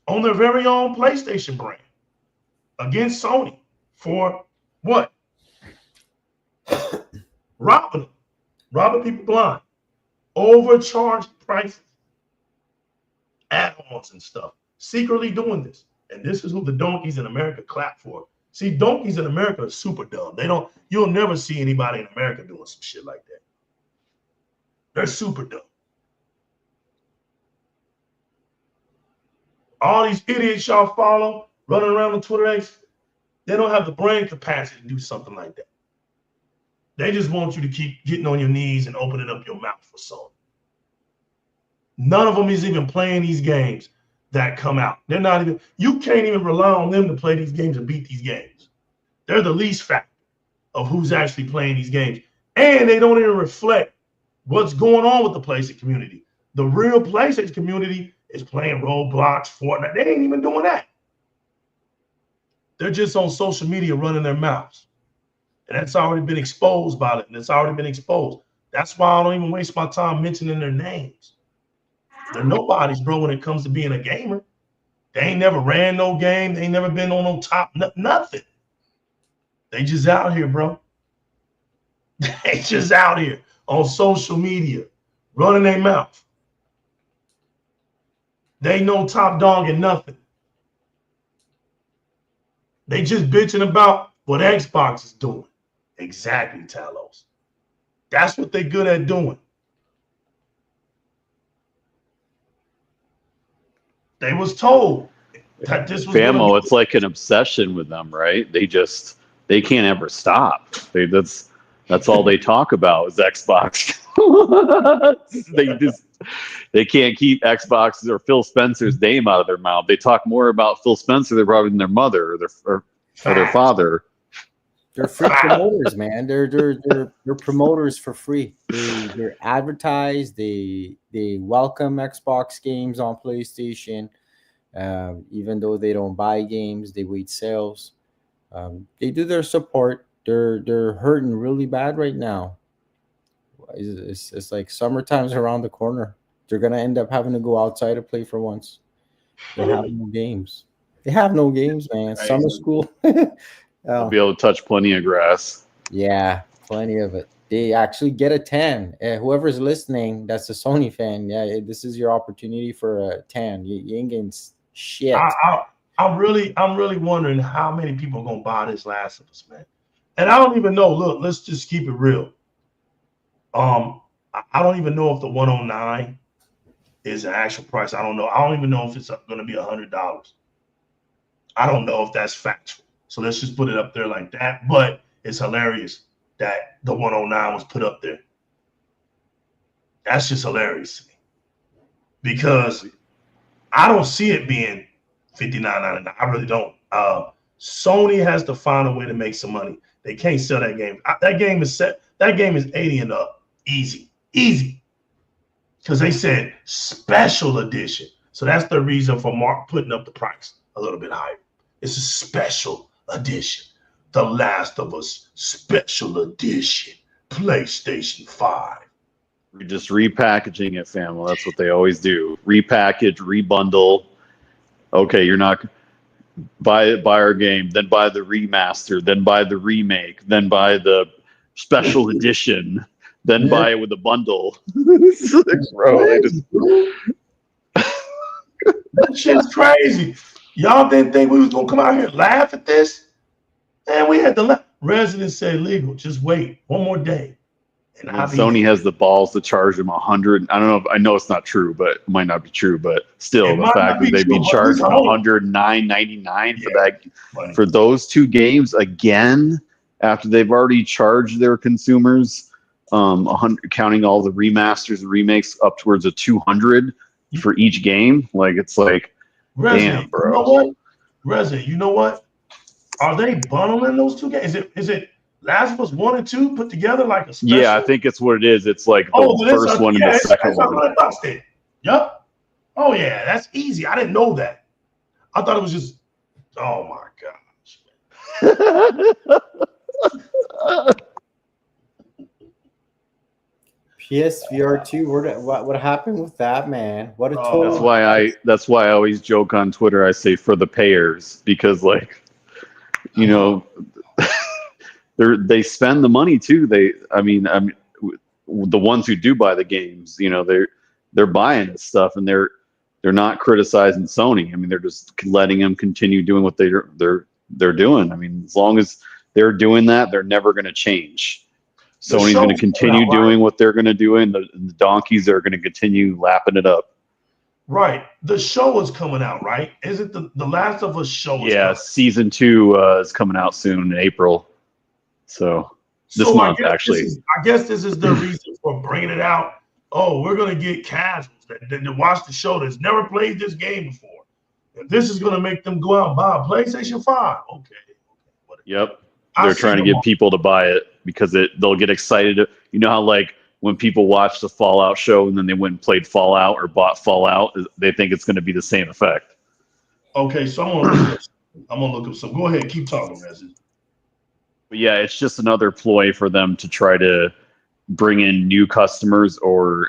on their very own PlayStation brand against Sony for what? Robbing people blind, overcharged prices, add-ons and stuff, secretly doing this. And this is who the donkeys in America clap for. See, donkeys in America are super dumb. You'll never see anybody in America doing some shit like that. They're super dumb. All these idiots y'all follow running around on Twitter X, they don't have the brain capacity to do something like that. They just want you to keep getting on your knees and opening up your mouth for Sony. None of them is even playing these games that come out. They're not even, you can't even rely on them to play these games and beat these games. They're the least factor of who's actually playing these games. And they don't even reflect what's going on with the PlayStation community. The real PlayStation community is playing Roblox, Fortnite. They ain't even doing that. They're just on social media running their mouths. And that's already been exposed by it. And it's already been exposed. That's why I don't even waste my time mentioning their names. They're nobodies, bro, when it comes to being a gamer. They ain't never ran no game. They ain't never been on no top, nothing. They just out here, bro. They just out here on social media, running their mouth. They ain't no top dog and nothing. They just bitching about what Xbox is doing. Exactly, Talos. That's what they're good at doing. They was told that this was Famo, it's like an obsession with them, right? They can't ever stop. That's all they talk about is Xbox. They can't keep Xbox or Phil Spencer's name out of their mouth. They talk more about Phil Spencer than probably their mother or their father. They're free promoters, man. They're promoters for free. They're advertised. They welcome Xbox games on PlayStation, even though they don't buy games. They wait sales. They do their support. They're hurting really bad right now. It's like summertime's around the corner. They're gonna end up having to go outside to play for once. They have no games. They have no games, man. Right. Summer school. They'll be able to touch plenty of grass. Yeah, plenty of it. They actually get a tan. Whoever's listening, that's a Sony fan. Yeah, this is your opportunity for a tan. You ain't getting shit. I'm really wondering how many people are gonna buy this Last of Us, man. And I don't even know. Look, let's just keep it real. I don't even know if the 109 is an actual price. I don't know. I don't even know if it's going to be $100. I don't know if that's factual. So let's just put it up there like that. But it's hilarious that the 109 was put up there. That's just hilarious to me because I don't see it being $59.99. I really don't. Sony has to find a way to make some money. They can't sell that game. That game is set. That game is 80 and up. Easy. because they said special edition. So that's the reason for Mark putting up the price a little bit higher. It's a special edition. The Last of Us Special Edition, PlayStation 5. We're just repackaging it, fam. Well, that's what they always do. Repackage, rebundle. Okay, you're not buy our game, then buy the remaster, then buy the remake, then buy the special edition, then buy it with a bundle. Bro, they just... That shit's crazy. Y'all didn't think we was gonna come out here and laugh at this? And we had to laugh. Residents say legal. Just wait one more day. And Sony has the balls to charge them 100. I don't know. I know it's not true, but it might not be true. But still, the fact that they'd be charging $109.99 for that, for those two games again, after they've already charged their consumers, 100, counting all the remasters and remakes, up towards of 200 for each game. Like, it's like, damn, bro. You know what? Resident, you know what? Are they bundling those two games? Is it Last of Us 1 and 2 put together like a special? Yeah, I think it's what it is. It's like the first one and the second one. Yep. Oh yeah, that's easy. I didn't know that. I thought it was just. Oh my gosh. PSVR 2. What happened with that, man? What a total. That's why I always joke on Twitter. I say for the payers, because, like, you know, they spend the money too. I mean, the ones who do buy the games, you know, they're buying this stuff, and they're not criticizing Sony. I mean, they're just letting them continue doing what they're doing. I mean, as long as they're doing that, they're never going to change. Sony's going to continue doing what they're going to do, and the donkeys are going to continue lapping it up. Right. The show is coming out, right? Is it the Last of Us show? Yeah, season 2 is coming out soon in April. So this month, actually. I guess this is the reason for bringing it out. Oh, we're going to get casuals that watch the show that's never played this game before. And this is going to make them go out and buy a PlayStation 5. Okay. Yep. They're trying to get people to buy it because they'll get excited. You know how, like, when people watch the Fallout show and then they went and played Fallout or bought Fallout, they think it's going to be the same effect. Okay, so I'm gonna look up some. Go ahead, keep talking, Resident. But yeah, it's just another ploy for them to try to bring in new customers or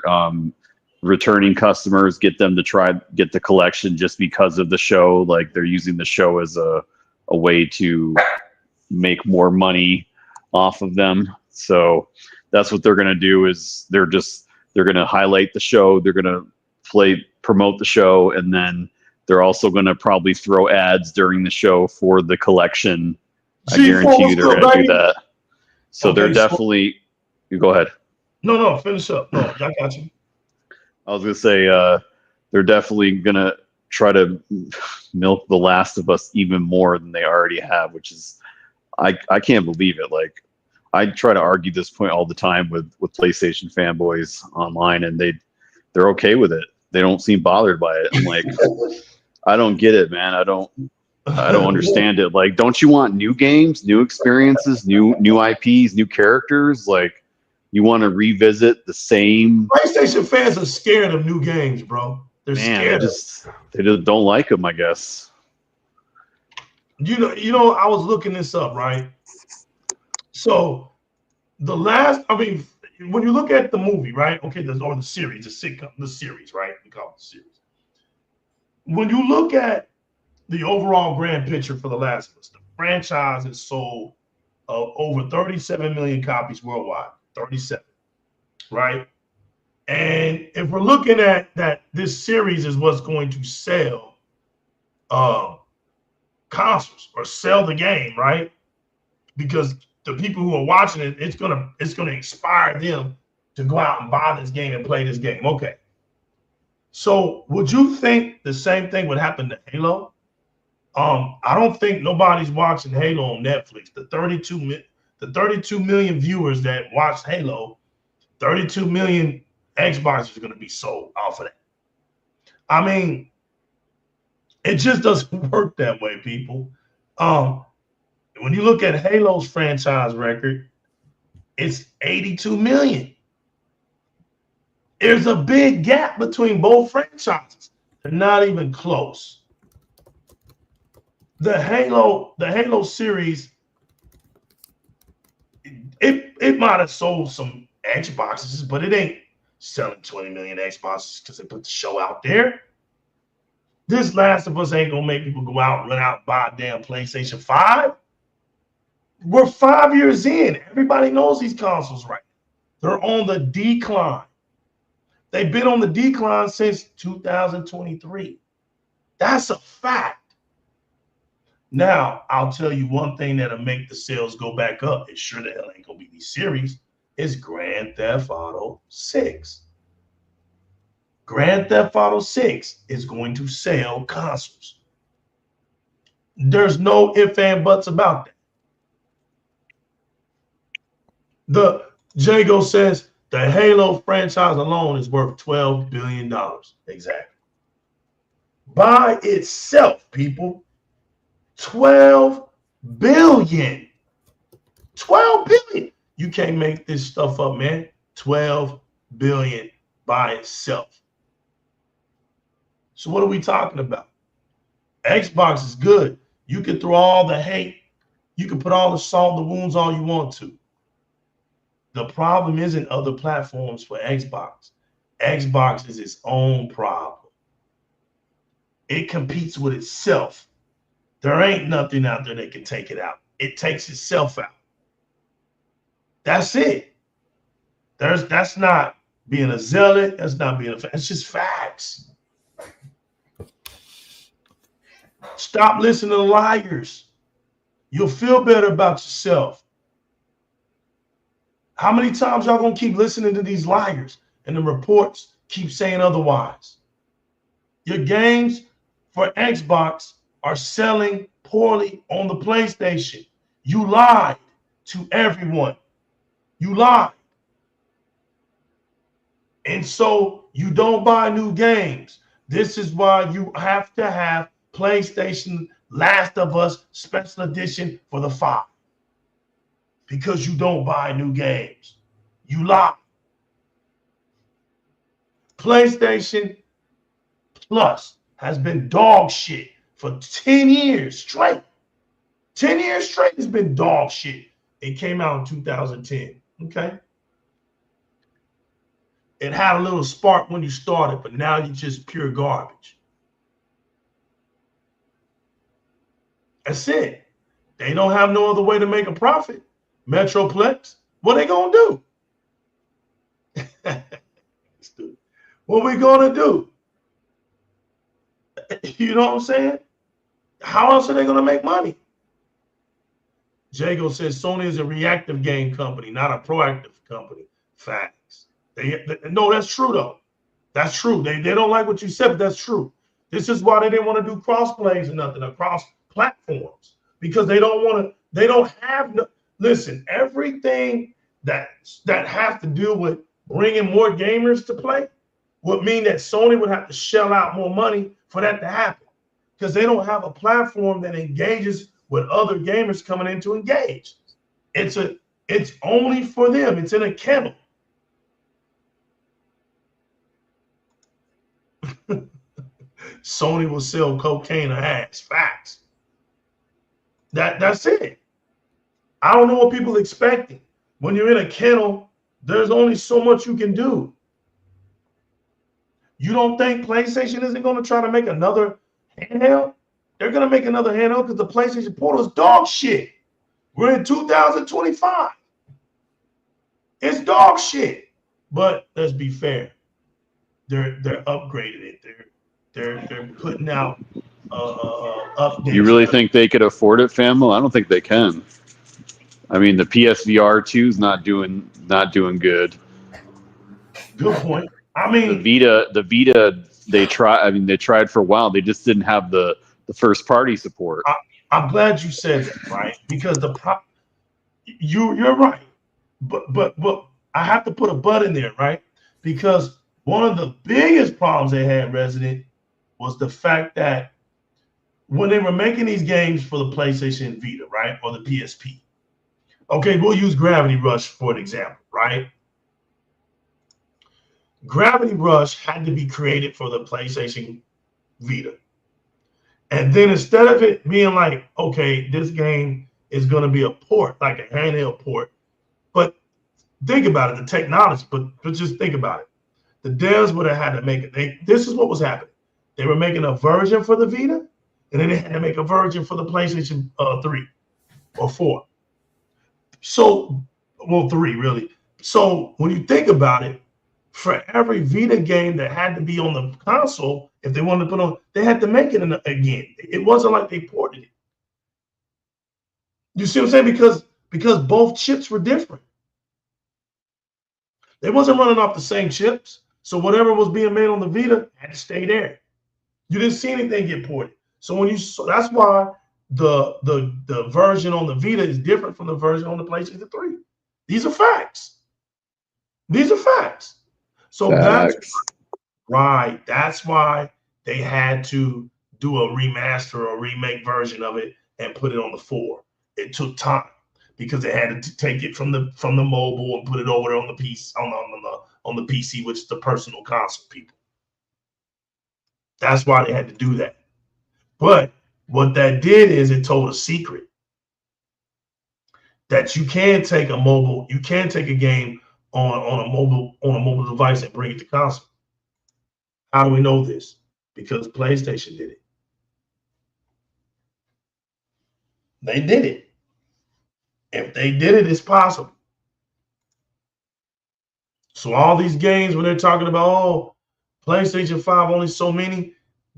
returning customers, get them to get the collection just because of the show. Like, they're using the show as a way to make more money off of them. So that's what they're going to do. Is they're going to highlight the show, they're going to promote the show, and then they're also going to probably throw ads during the show for the collection. I guarantee you they're going to do that. So they're definitely. You go ahead. No, finish up. No, I got you. I was going to say they're definitely going to try to milk The Last of Us even more than they already have, which is, I can't believe it. Like, I try to argue this point all the time with PlayStation fanboys online, and they're okay with it. They don't seem bothered by it. I'm like, I don't get it, man. I don't understand it. Like, don't you want new games, new experiences, new IPs, new characters? Like, you want to revisit the same. PlayStation fans are scared of new games, bro. They're scared. They just don't like them, I guess. You know, I was looking this up, right? So when you look at the movie, right? Okay, or the series, the sitcom, the series, right? We call it the series. When you look at the overall grand picture for The Last of Us, the franchise has sold over 37 million copies worldwide. 37, right? And if we're looking at that, this series is what's going to sell consoles or sell the game, right? Because the people who are watching it, it's gonna inspire them to go out and buy this game and play this game. Okay. So would you think the same thing would happen to Halo? I don't think nobody's watching Halo on Netflix. The 32 million viewers that watch Halo, 32 million Xboxes are going to be sold off of that. I mean, it just doesn't work that way, people. When you look at Halo's franchise record, it's 82 million. There's a big gap between both franchises. They're not even close. The Halo series, it might have sold some Xboxes, but it ain't selling 20 million Xboxes because they put the show out there. This Last of Us ain't gonna make people go out and run out and buy a damn PlayStation 5. We're 5 years in. Everybody knows these consoles right now. They're on the decline. They've been on the decline since 2023. That's a fact. Now, I'll tell you one thing that'll make the sales go back up. It sure the hell ain't gonna be these series. Is Grand Theft Auto 6. Grand Theft Auto 6 is going to sell consoles. There's no ifs and buts about that. The Jago says the Halo franchise alone is worth $12 billion. Exactly. By itself, people, 12 billion. 12 billion. You can't make this stuff up, man. 12 billion by itself. So what are we talking about? Xbox is good. You can throw all the hate. You can put all the salt in the wounds all you want to. The problem isn't other platforms for Xbox. Xbox is its own problem. It competes with itself. There ain't nothing out there that can take it out. It takes itself out. That's it. That's not being a zealot. That's not being a fan. It's just facts. Stop listening to liars. You'll feel better about yourself. How many times y'all gonna keep listening to these liars and the reports keep saying otherwise? Your games for Xbox are selling poorly on the PlayStation. You lied to everyone. You lied. And so you don't buy new games. This is why you have to have PlayStation Last of Us Special Edition for the 5. Because you don't buy new games. You lie. PlayStation Plus has been dog shit for 10 years straight. 10 years straight has been dog shit. It came out in 2010. Okay. It had a little spark when you started, but now you're just pure garbage. That's it. They don't have no other way to make a profit. Metroplex, what they gonna do? What we gonna do? You know what I'm saying? How else are they gonna make money? Jago says Sony is a reactive game company, not a proactive company. Facts. No, that's true though. That's true. They don't like what you said, but that's true. This is why they didn't want to do cross plays or nothing across platforms, because they don't want to. They don't have no. Listen, everything that has to do with bringing more gamers to play would mean that Sony would have to shell out more money for that to happen, because they don't have a platform that engages with other gamers coming in to engage. It's only for them. It's in a kennel. Sony will sell cocaine or ass. Facts. That's it. I don't know what people are expecting. When you're in a kennel, there's only so much you can do. You don't think PlayStation isn't going to try to make another handheld? They're going to make another handheld because the PlayStation Portal is dog shit. We're in 2025. It's dog shit. But let's be fair. They're upgrading it. They're putting out updates. You really think they could afford it, Famo? I don't think they can. I mean, the PSVR 2 is not doing good. Good point. I mean, the Vita, they tried for a while. They just didn't have the first party support. I'm glad you said that, right? Because you're right, but I have to put a but in there, right? Because one of the biggest problems they had, Resident, was the fact that when they were making these games for the PlayStation Vita, right, or the PSP. Okay, we'll use Gravity Rush for an example, right? Gravity Rush had to be created for the PlayStation Vita. And then instead of it being like, okay, this game is going to be a port, like a handheld port, but think about it, the technology, but just think about it. The devs would have had to make it. This is what was happening. They were making a version for the Vita, and then they had to make a version for the PlayStation 3 or 4. So, well, 3 really. So when you think about it, for every Vita game that had to be on the console, if they wanted to put on, they had to make it again. It wasn't like they ported it. You see what I'm saying? Because both chips were different. They wasn't running off the same chips. So whatever was being made on the Vita had to stay there. You didn't see anything get ported. So that's why the version on the Vita is different from the version on the PlayStation 3. These are facts. These are facts. So that's right. That's why they had to do a remaster or remake version of it and put it on the 4. It took time because they had to take it from the mobile and put it over there on the PC on the PC, which is the personal console people. That's why they had to do that. But what that did is it told a secret that you can take a game on a mobile device and bring it to console. How do we know this? Because PlayStation did it. They did it. If they did it, it's possible. So all these games when they're talking about, oh, PlayStation 5 only so many,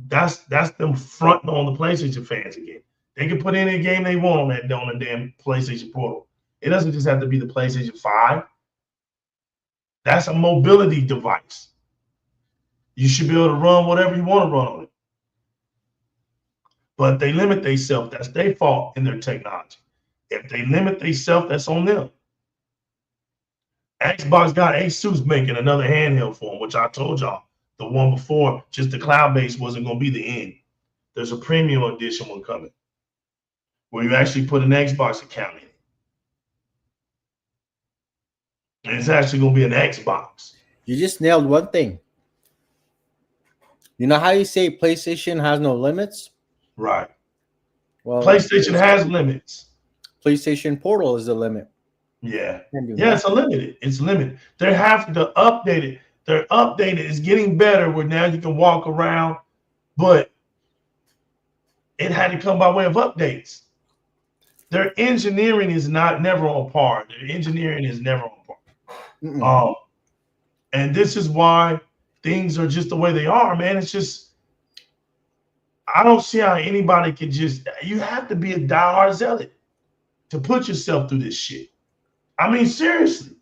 that's them fronting on the PlayStation fans again. They can put any game they want on the damn PlayStation Portal. It doesn't just have to be the PlayStation 5. That's a mobility device. You should be able to run whatever you want to run on it. But they limit themselves. That's their fault in their technology. If they limit themselves, that's on them. Xbox got Asus making another handheld for them, which I told y'all. The one before, just the cloud-based wasn't going to be the end. There's a premium edition one coming where you actually put an Xbox account in it. And it's actually going to be an Xbox. You just nailed one thing. You know how you say PlayStation has no limits? Right. Well, PlayStation has limits. PlayStation Portal is the limit. Yeah. Yeah, it's limited. It's limited. They have to update it. They're updated. It's getting better where now you can walk around, but it had to come by way of updates. Their engineering is never on par. Their engineering is never on par. And this is why things are just the way they are, man. It's just, I don't see how anybody can you have to be a diehard zealot to put yourself through this shit. I mean, seriously.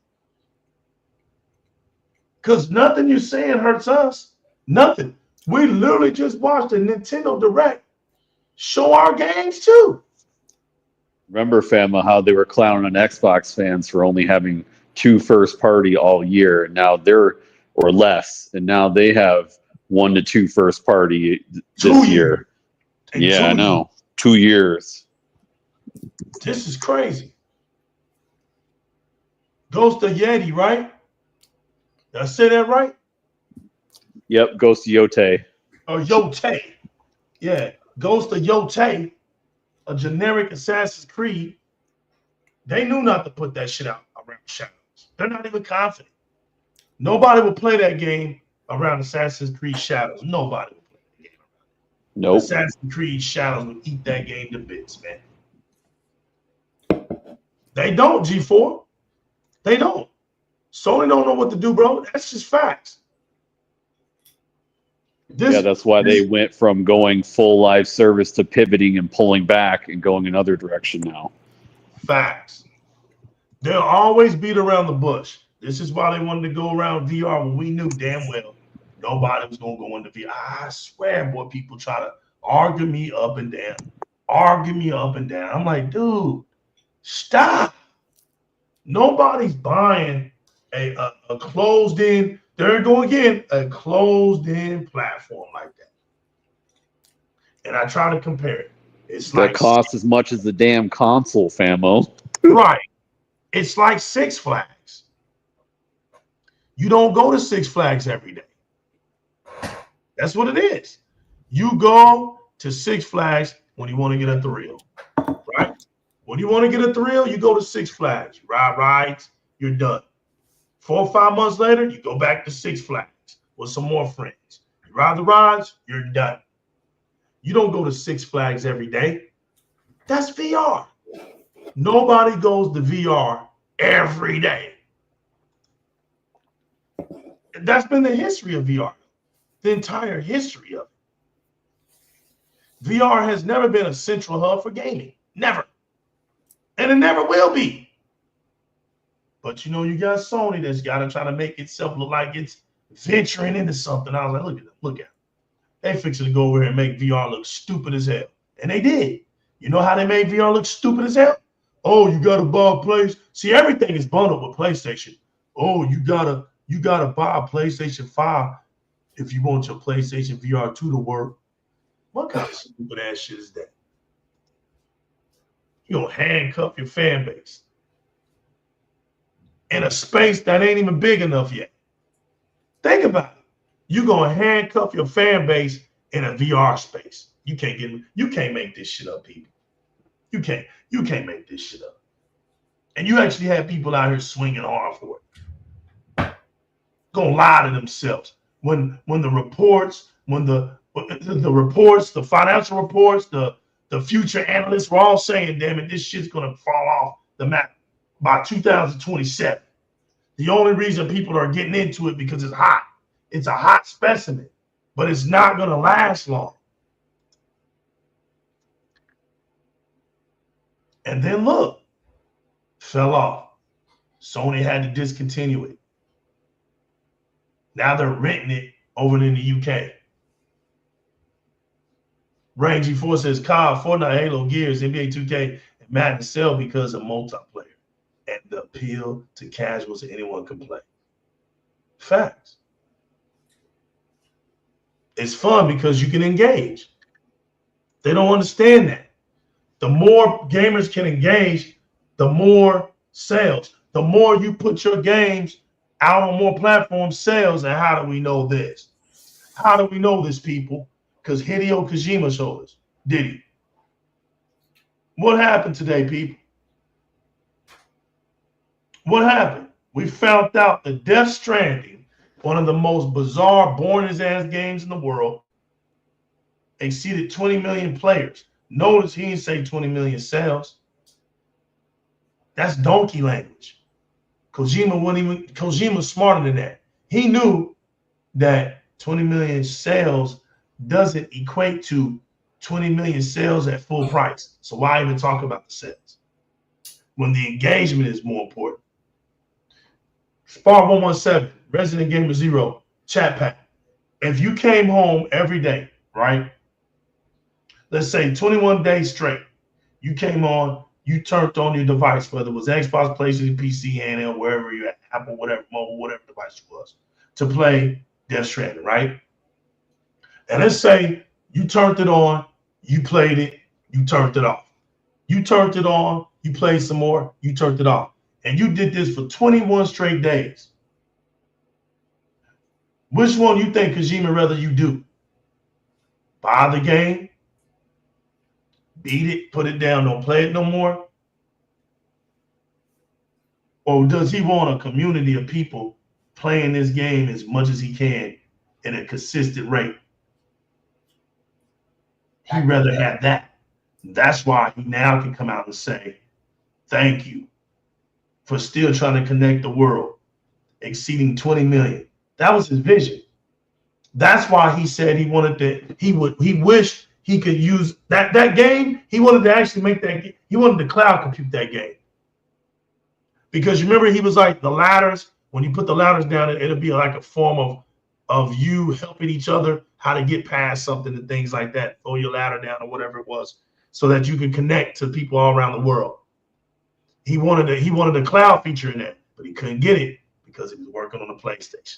Because nothing you're saying hurts us. Nothing. We literally just watched a Nintendo Direct show our games too. Remember, Fama, how they were clowning on Xbox fans for only having 2 first party all year, and now or less, and now they have 1 to 2 first party this year. Yeah, I know. 2 years. This is crazy. Ghost of Yeti, right? Did I say that right? Yep, Ghost of Yote. Or Yote. Yeah, Ghost of Yote, a generic Assassin's Creed. They knew not to put that shit out around Shadows. They're not even confident. Nobody would play that game around Assassin's Creed Shadows. Nobody would play that game. Nope. Assassin's Creed Shadows would eat that game to bits, man. They don't, G4. They don't. Sony don't know what to do, bro. That's just facts. That's why they went from going full live service to pivoting and pulling back and going another direction now. Facts. They'll always beat around the bush. This is why they wanted to go around VR when we knew damn well nobody was going to go into VR. I swear, boy, people try to argue me up and down. Argue me up and down. I'm like, dude, stop. Nobody's buying a closed-in, there you go again, a closed-in platform like that. And I try to compare it. It's that costs as much as the damn console, famo. Right. It's like Six Flags. You don't go to Six Flags every day. That's what it is. You go to Six Flags when you want to get a thrill, right? When you want to get a thrill, you go to Six Flags. You ride rides, you're done. 4 or 5 months later, you go back to Six Flags with some more friends. You ride the rides, you're done. You don't go to Six Flags every day. That's VR. Nobody goes to VR every day. That's been the history of VR, the entire history of it. VR has never been a central hub for gaming. Never. And it never will be. But you know, you got Sony that's got to try to make itself look like it's venturing into something. I was like, look at them, look at them. They fixing to go over here and make VR look stupid as hell. And they did. You know how they made VR look stupid as hell? Oh, you got to buy a place. See, everything is bundled with PlayStation. Oh, you gotta buy a PlayStation 5 if you want your PlayStation VR 2 to work. What kind of stupid ass shit is that? You gonna handcuff your fan base in a space that ain't even big enough yet. Think about it. You gonna handcuff your fan base in a VR space. You can't make this shit up, people. You can't make this shit up. And you actually have people out here swinging hard for it. Gonna lie to themselves. When the reports, the reports, the financial reports, the future analysts were all saying, damn it, this shit's gonna fall off the map by 2027. The only reason people are getting into it because it's hot. It's a hot specimen, but it's not gonna last long. And then look, fell off. Sony had to discontinue it. Now they're renting it over in the UK. Rangy 4 says, COD, Fortnite, Halo, Gears, NBA 2K, and Madden sell because of multiplayer and the appeal to casuals that anyone can play. Facts. It's fun because you can engage. They don't understand that. The more gamers can engage, the more sales. The more you put your games out on more platforms, sales. And how do we know this? How do we know this, people? Because Hideo Kojima showed us. Did he? What happened today, people? What happened? We found out that Death Stranding, one of the most bizarre, boring-as-ass games in the world, exceeded 20 million players. Notice he didn't say 20 million sales. That's donkey language. Kojima's smarter than that. He knew that 20 million sales doesn't equate to 20 million sales at full price. So why even talk about the sales when the engagement is more important? Spar 117, Resident Gamer Zero, chat pack. If you came home every day, right? Let's say 21 days straight, you came on, you turned on your device, whether it was Xbox, PlayStation, PC, handheld, wherever you're at, Apple, whatever, mobile, whatever device it was, to play Death Stranding, right? And let's say you turned it on, you played it, you turned it off. You turned it on, you played some more, you turned it off. And you did this for 21 straight days. Which one you think Kojima rather you do? Buy the game, beat it, put it down, don't play it no more? Or does he want a community of people playing this game as much as he can at a consistent rate? He'd rather have that. That's why he now can come out and say, thank you for still trying to connect the world, exceeding 20 million. That was his vision. That's why he said he wanted to, he wished he could use that game. He wanted to actually make that, he wanted to cloud compute that game. Because you remember he was like the ladders, when you put the ladders down, it'll be like a form of you helping each other how to get past something and things like that. Throw your ladder down or whatever it was, so that you can connect to people all around the world. He wanted a cloud feature in that, but he couldn't get it because he was working on the PlayStation.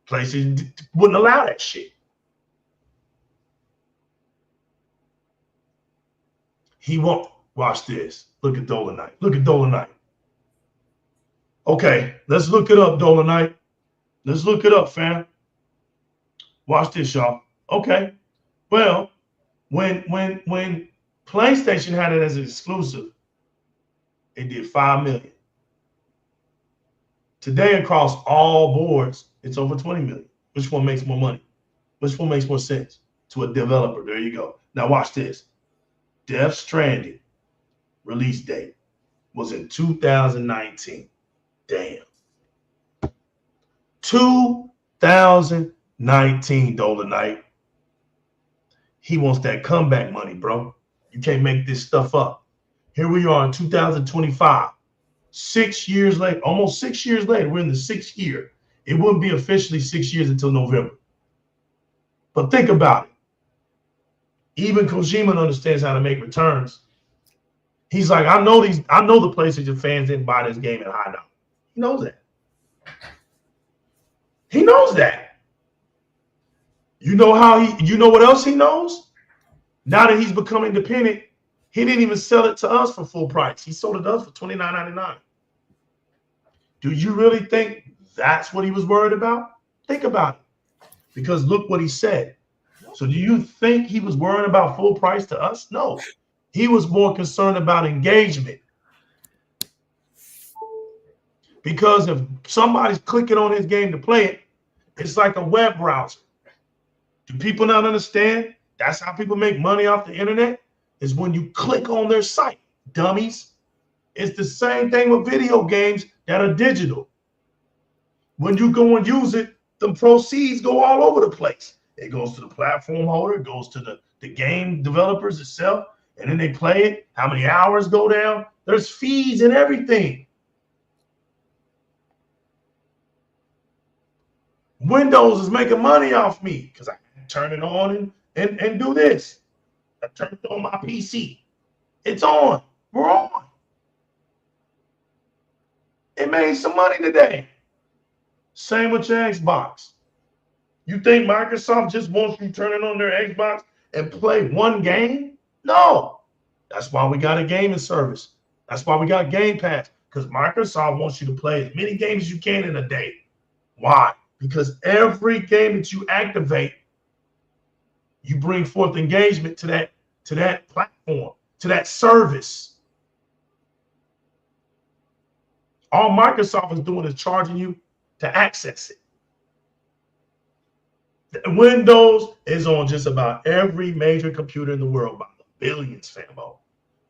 PlayStation wouldn't allow that shit. He won't. Watch this. Look at Dolomite. Look at Dolomite. Okay, let's look it up, Dolomite. Let's look it up, fam. Watch this, y'all. Okay. Well, when PlayStation had it as an exclusive, it did 5 million. Today, across all boards, it's over 20 million. Which one makes more money? Which one makes more sense to a developer? There you go. Now watch this. Death Stranding release date was in 2019. Damn. 2019, Dolan Knight. He wants that comeback money, bro. You can't make this stuff up. Here we are in 2025. 6 years later, almost 6 years later, we're in the 6th year. It wouldn't be officially 6 years until November. But think about it. Even Kojima understands how to make returns. He's like, I know the PlayStation fans didn't buy this game at high dollar. He knows that. He knows that. You know what else he knows? Now that he's become independent, he didn't even sell it to us for full price. He sold it to us for $29.99. Do you really think that's what he was worried about? Think about it. Because look what he said. So do you think he was worrying about full price to us? No. He was more concerned about engagement. Because if somebody's clicking on his game to play it, it's like a web browser. Do people not understand? That's how people make money off the internet, is when you click on their site, dummies. It's the same thing with video games that are digital. When you go and use it, the proceeds go all over the place. It goes to the platform holder, it goes to the game developers itself, and then they play it. How many hours go down? There's fees and everything. Windows is making money off me because I can turn it on and do this. I turn it on my PC. It's on. We're on. It made some money today. Same with your Xbox. You think Microsoft just wants you turning on their Xbox and play one game? No. That's why we got a gaming service. That's why we got Game Pass, because Microsoft wants you to play as many games as you can in a day. Why? Because every game that you activate, you bring forth engagement to that platform, to that service. All Microsoft is doing is charging you to access it. Windows is on just about every major computer in the world by the billions, famo.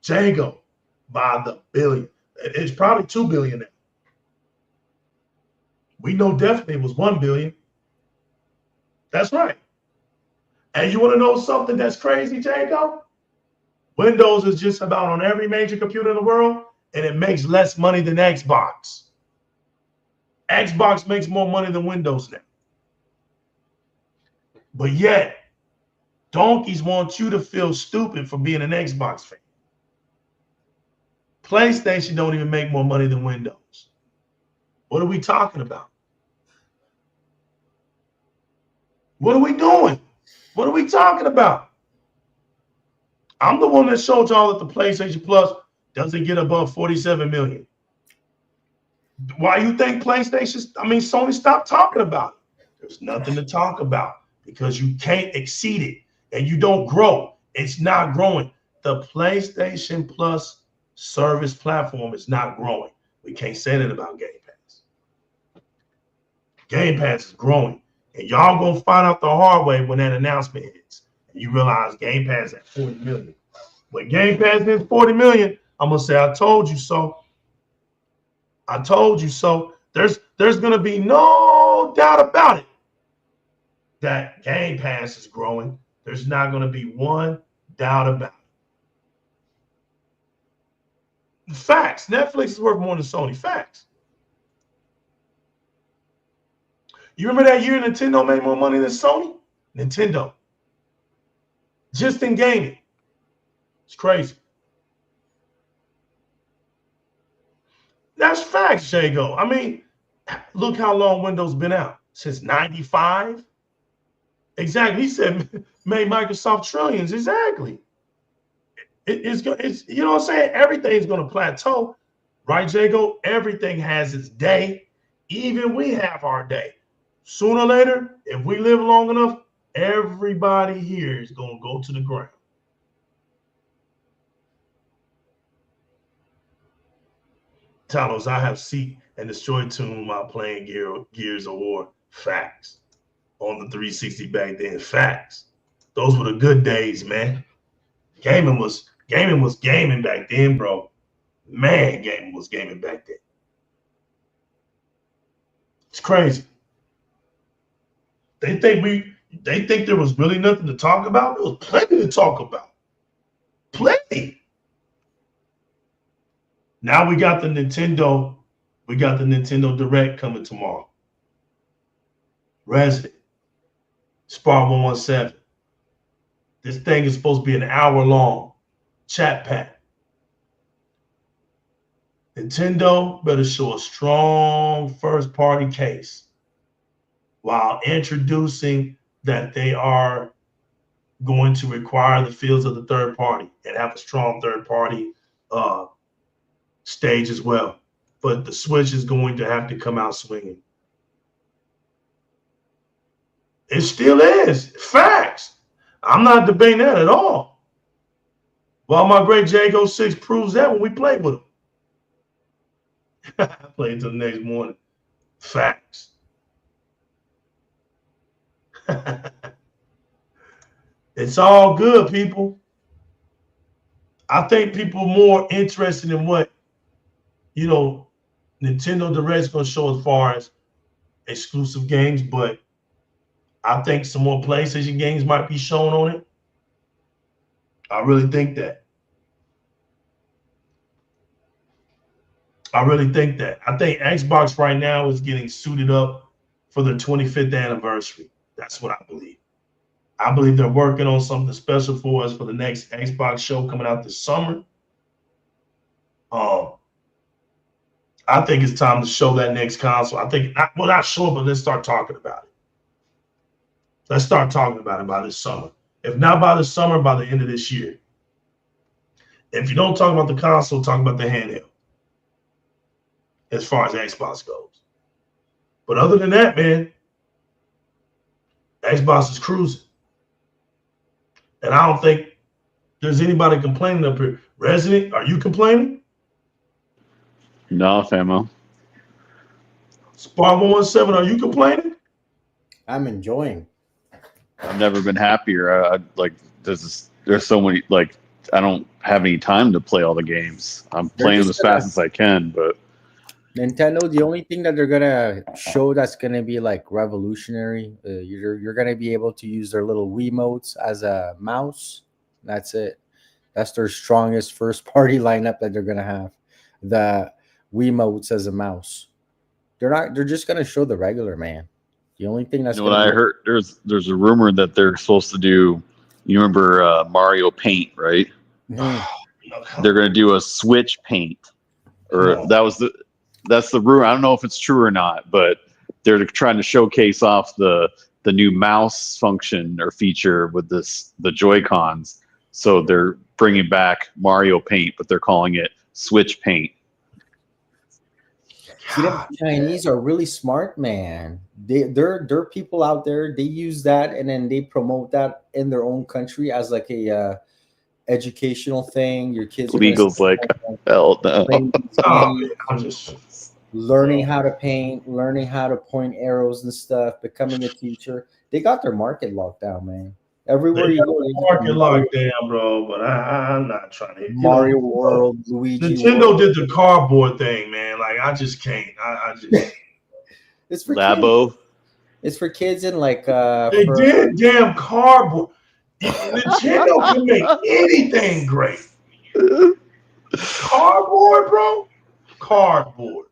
Jago by the billion. It's probably 2 billion now. We know definitely it was 1 billion. That's right. And you want to know something that's crazy, Jago? Windows is just about on every major computer in the world, and it makes less money than Xbox. Xbox makes more money than Windows now. But yet, donkeys want you to feel stupid for being an Xbox fan. PlayStation don't even make more money than Windows. What are we talking about? What are we doing? What are we talking about? I'm the one that showed y'all that the PlayStation Plus doesn't get above 47 million. Why you think Sony stopped talking about it? There's nothing to talk about because you can't exceed it and you don't grow. It's not growing. The PlayStation Plus service platform is not growing. We can't say that about Game Pass. Game Pass is growing. And y'all gonna find out the hard way when that announcement hits. And you realize Game Pass at 40 million. When Game Pass hits 40 million, I'm gonna say, I told you so. I told you so. There's gonna be no doubt about it that Game Pass is growing. There's not gonna be one doubt about it. Facts. Netflix is worth more than Sony. Facts. You remember that year Nintendo made more money than Sony? Nintendo. Just in gaming. It's crazy. That's facts, Jago. I mean, look how long Windows been out. Since 95? Exactly. He said made Microsoft trillions. Exactly. It's you know what I'm saying? Everything's gonna plateau. Right, Jago? Everything has its day. Even we have our day. sooner or later, if we live long enough, everybody here is going to go to the ground. Talos, I have seat and destroyed tomb while playing Gears of War. Facts. On the 360 back then. Facts. Those were the good days, man. Gaming was gaming back then, bro. Man, gaming was gaming back then. It's crazy. They think there was really nothing to talk about. There was plenty to talk about. Plenty. Now we got the Nintendo Direct coming tomorrow. Resident. Spar 117. This thing is supposed to be an hour long. Chat pack. Nintendo better show a strong first-party case while introducing that they are going to require the fields of the third party and have a strong third-party stage as well. But the Switch is going to have to come out swinging. It still is. Facts. I'm not debating that at all. Well, my great Jago 6 proves that when we played with him. I played until the next morning. Facts. It's all good, people. I think people are more interested in what, Nintendo Direct's going to show as far as exclusive games, but I think some more PlayStation games might be shown on it. I really think that. I think Xbox right now is getting suited up for their 25th anniversary. That's what I believe. I believe they're working on something special for us for the next Xbox show coming out this summer. I think it's time to show that next console. I think, not show it, but let's start talking about it. Let's start talking about it by this summer. If not by the summer, by the end of this year. If you don't talk about the console, talk about the handheld. As far as Xbox goes. But other than that, man, Xbox is cruising. And I don't think there's anybody complaining up here. Resident, are you complaining? No, famo. Spar 117, are you complaining? I'm enjoying. I've never been happier. There's so many, I don't have any time to play all the games. I'm playing them as fast as I can, but Nintendo, the only thing that they're gonna show that's gonna be revolutionary, you're gonna be able to use their little Wiimotes as a mouse. That's it. That's their strongest first party lineup that they're gonna have. The Wiimotes as a mouse. They're just gonna show the regular man. The only thing that's what I heard, there's a rumor that they're supposed to do. You remember Mario Paint, right? Mm-hmm. They're gonna do a Switch Paint, or that's the rumor. I don't know if it's true or not, but they're trying to showcase off the new mouse function or feature with the Joy-Cons. So they're bringing back Mario Paint, but they're calling it Switch Paint. See, the Chinese are really smart, man. There are people out there. They use that and then they promote that in their own country as a educational thing. Your kids are Legal's hell no. I'm just learning how to paint, learning how to point arrows and stuff, becoming a teacher. They got their market locked down, man. Everywhere you go, market locked down, bro. But I'm not trying to. Mario World, Luigi. Nintendo did the cardboard thing, man. I just can't. I just. It's for Labo. Kids. It's for kids and they did damn cardboard. Nintendo can make anything great. Cardboard, bro. Cardboard.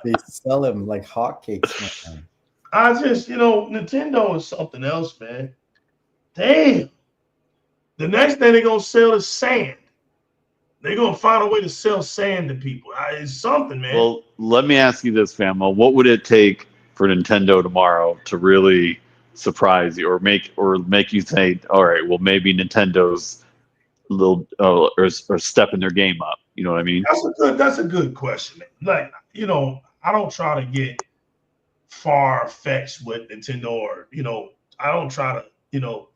They sell them like hotcakes, man. I just, Nintendo is something else, man. Damn. The next thing they're going to sell is sand. They're going to find a way to sell sand to people. It's something, man. Well, let me ask you this, Famo. What would it take for Nintendo tomorrow to really surprise you or make you say, all right, well, maybe Nintendo's a little or stepping their game up? You know what I mean? That's a good question, man. I don't try to get far-fetched with Nintendo, or I don't try to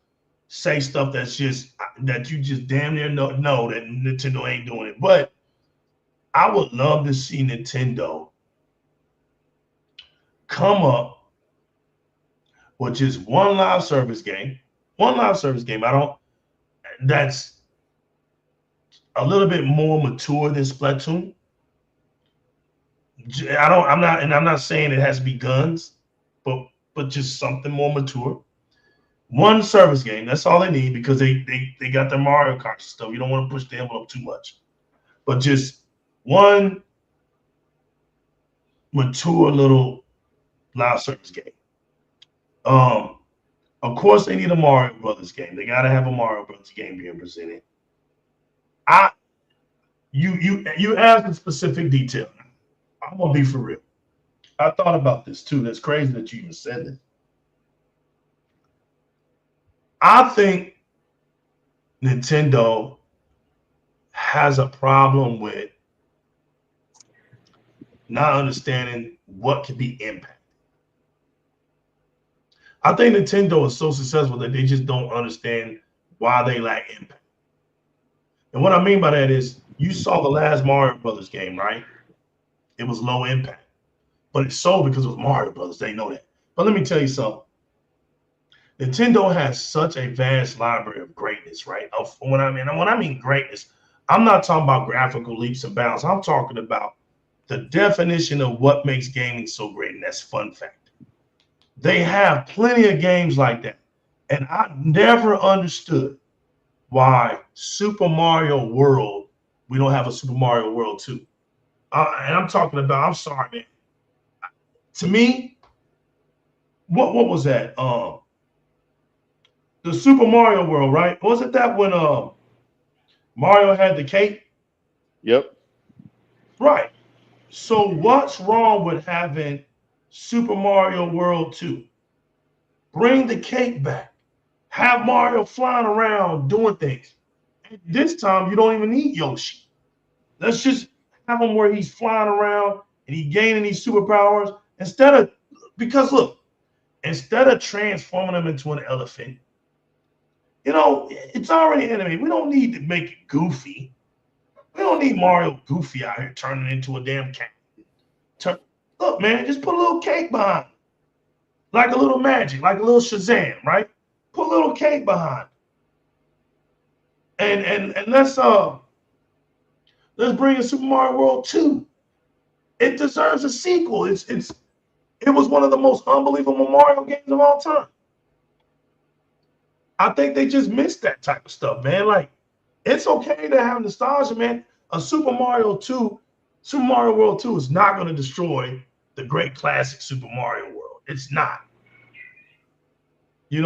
say stuff that's just that you just damn near know that Nintendo ain't doing it. But I would love to see Nintendo come up with just one live service game. That's a little bit more mature than Splatoon. I'm not saying it has to be guns, but just something more mature. One service game, that's all they need, because they got their Mario Kart stuff. You don't want to push the envelope too much. But just one mature little live service game. Of course they need a Mario Brothers game. They gotta have a Mario Brothers game being presented. You asked a specific detail. I'm gonna be for real. I thought about this too. That's crazy that you even said this. I think Nintendo has a problem with not understanding what can be impacted. I think Nintendo is so successful that they just don't understand why they lack impact. And what I mean by that is, you saw the last Mario Brothers game, right? It was low impact, but it sold because it was Mario Brothers. They know that. But let me tell you something. Nintendo has such a vast library of greatness, right? When I mean greatness, I'm not talking about graphical leaps and bounds. I'm talking about the definition of what makes gaming so great, and that's fun factor. They have plenty of games like that. And I never understood why Super Mario World, we don't have a Super Mario World 2. And I'm talking about, I'm sorry, man. To me, what was that? The Super Mario World, right? Wasn't that when Mario had the cape? Yep. Right. So what's wrong with having Super Mario World 2? Bring the cape back. Have Mario flying around doing things. And this time you don't even need Yoshi. Let's just have him where he's flying around and he's gaining these superpowers instead of transforming him into an elephant. It's already animated. We don't need to make it goofy. We don't need Mario Goofy out here turning into a damn cat. Look, man, just put a little cake behind it. Like a little magic, like a little Shazam, right? Put a little cake behind it. And let's bring in Super Mario World 2. It deserves a sequel. It was one of the most unbelievable Mario games of all time. I think they just missed that type of stuff, man. Like, it's okay to have nostalgia, man. A Super Mario World 2 is not going to destroy the great classic Super Mario World. It's not. It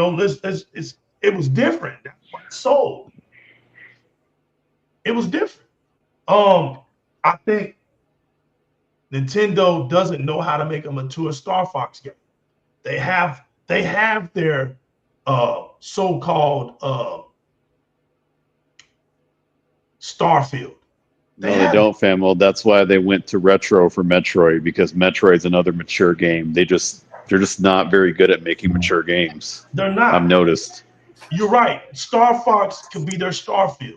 was different. That's what it sold. It was different. I think Nintendo doesn't know how to make a mature Star Fox game. They have their so-called Starfield. They don't, fam. Well, that's why they went to retro for Metroid, because Metroid's another mature game. They're just not very good at making mature games. They're not. I've noticed. You're right. Star Fox could be their Starfield.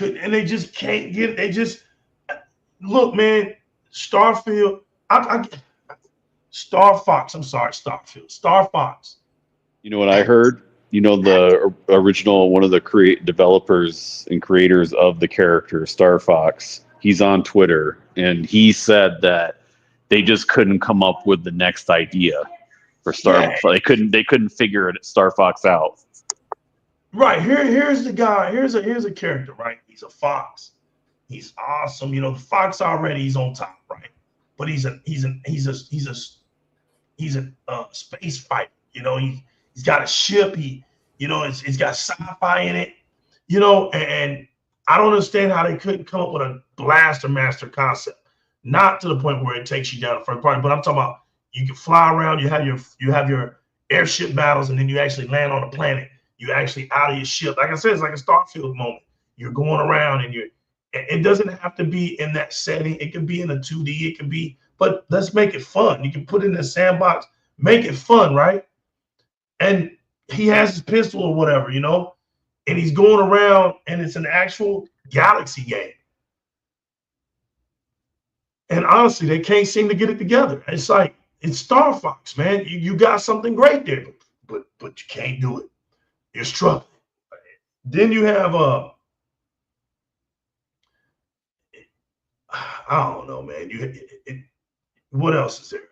And they just can't get it. They just look, man. Starfield. Star Fox. I'm sorry, Starfield. Star Fox. You know what I heard? The original, one of the developers and creators of the character Star Fox, he's on Twitter, and he said that they just couldn't come up with the next idea for Star Fox. They couldn't figure Star Fox out. Right. Here's the guy. Here's a character, right? He's a fox. He's awesome. The fox already, he's on top, right? But he's a space fighter. He's got a ship. It's got sci-fi in it. And I don't understand how they couldn't come up with a blaster master concept. Not to the point where it takes you down the first part, but I'm talking about you can fly around. You have your airship battles, and then you actually land on a planet. You actually out of your ship. Like I said, it's like a Starfield moment. You're going around, and it doesn't have to be in that setting. It can be in a 2D. It can be but let's make it fun. You can put it in a sandbox, make it fun, right? And he has his pistol or whatever, you know, and he's going around, and it's an actual Galaxy game. And honestly, they can't seem to get it together. It's like, it's Star Fox, man. You got something great there, but you can't do it. You're struggling. Then you have I don't know, man. What else is there?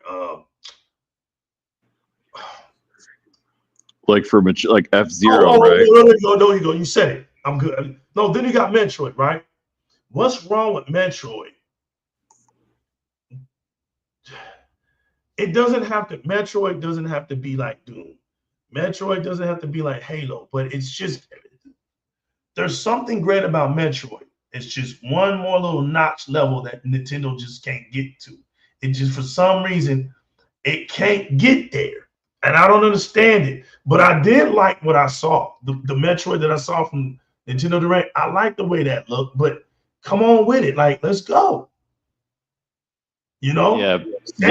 Like for like F-Zero, right? No, you go. You said it. I'm good. No, then you got Metroid, right? What's wrong with Metroid? Metroid doesn't have to be like Doom. Metroid doesn't have to be like Halo, but it's just, there's something great about Metroid. It's just one more little notch level that Nintendo just can't get to. It just, for some reason, it can't get there. And I don't understand it. But I did like what I saw. The Metroid that I saw from Nintendo Direct, I like the way that looked, but come on with it. Like, let's go. You know? Yeah,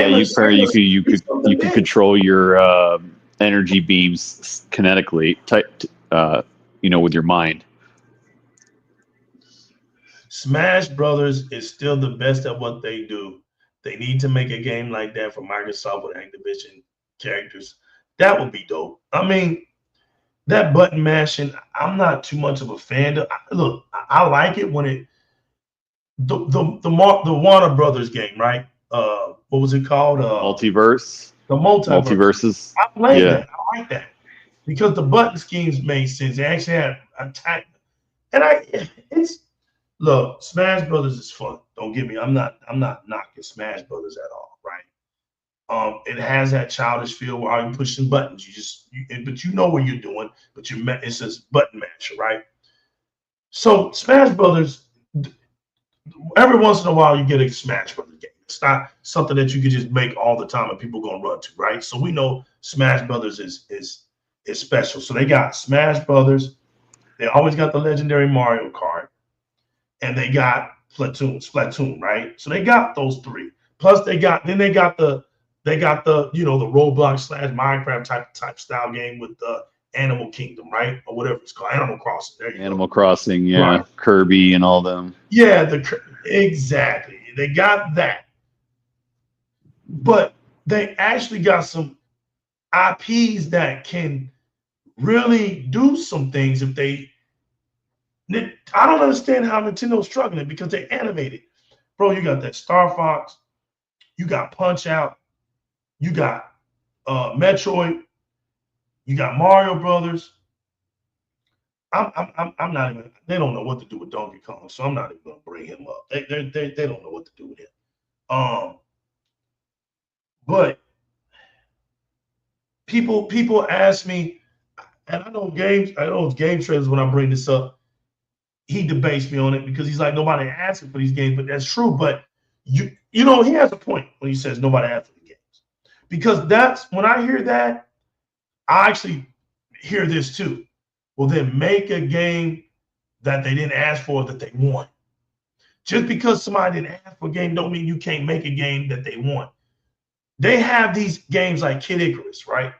you could control your energy beams kinetically, you know, with your mind. Smash Brothers is still the best at what they do. They need to make a game like that for Microsoft with Activision characters. That would be dope. I mean, that button mashing, I'm not too much of a fan of. Look, I like it when it the Warner Brothers game, right? What was it called? Multiverse. The Multiverses. I played that. I like that because the button schemes made sense. They actually had attack, and look, Smash Brothers is fun. Don't get me. I'm not knocking Smash Brothers at all, right? It has that childish feel where you're pushing buttons. But you know what you're doing. But it says button masher, right? So Smash Brothers, every once in a while you get a Smash Brothers game. It's not something that you can just make all the time and people are gonna run to, right? So we know Smash Brothers is special. So they got Smash Brothers. They always got the legendary Mario Kart, and they got Splatoon, right? So they got those three. Plus they got the you know, the Roblox / Minecraft type style game with the Animal Kingdom, right? Or whatever it's called, Animal Crossing. There you go. Animal Crossing, yeah, right. Kirby and all them. Yeah, exactly. They got that, but they actually got some IPs that can really do some things if they. I don't understand how Nintendo's struggling because they animated. Bro, you got that Star Fox, you got Punch Out, you got Metroid, you got Mario Brothers. I'm not even. They don't know what to do with Donkey Kong, so I'm not even gonna bring him up. They don't know what to do with him. But people ask me, and I know it's game trailers when I bring this up. He debates me on it because he's like, nobody asking for these games, but that's true. But you know, he has a point when he says nobody asked for the games, because that's when I hear that, I actually hear this too. Well, then make a game that they didn't ask for that they want. Just because somebody didn't ask for a game don't mean you can't make a game that they want. They have these games like Kid Icarus, right?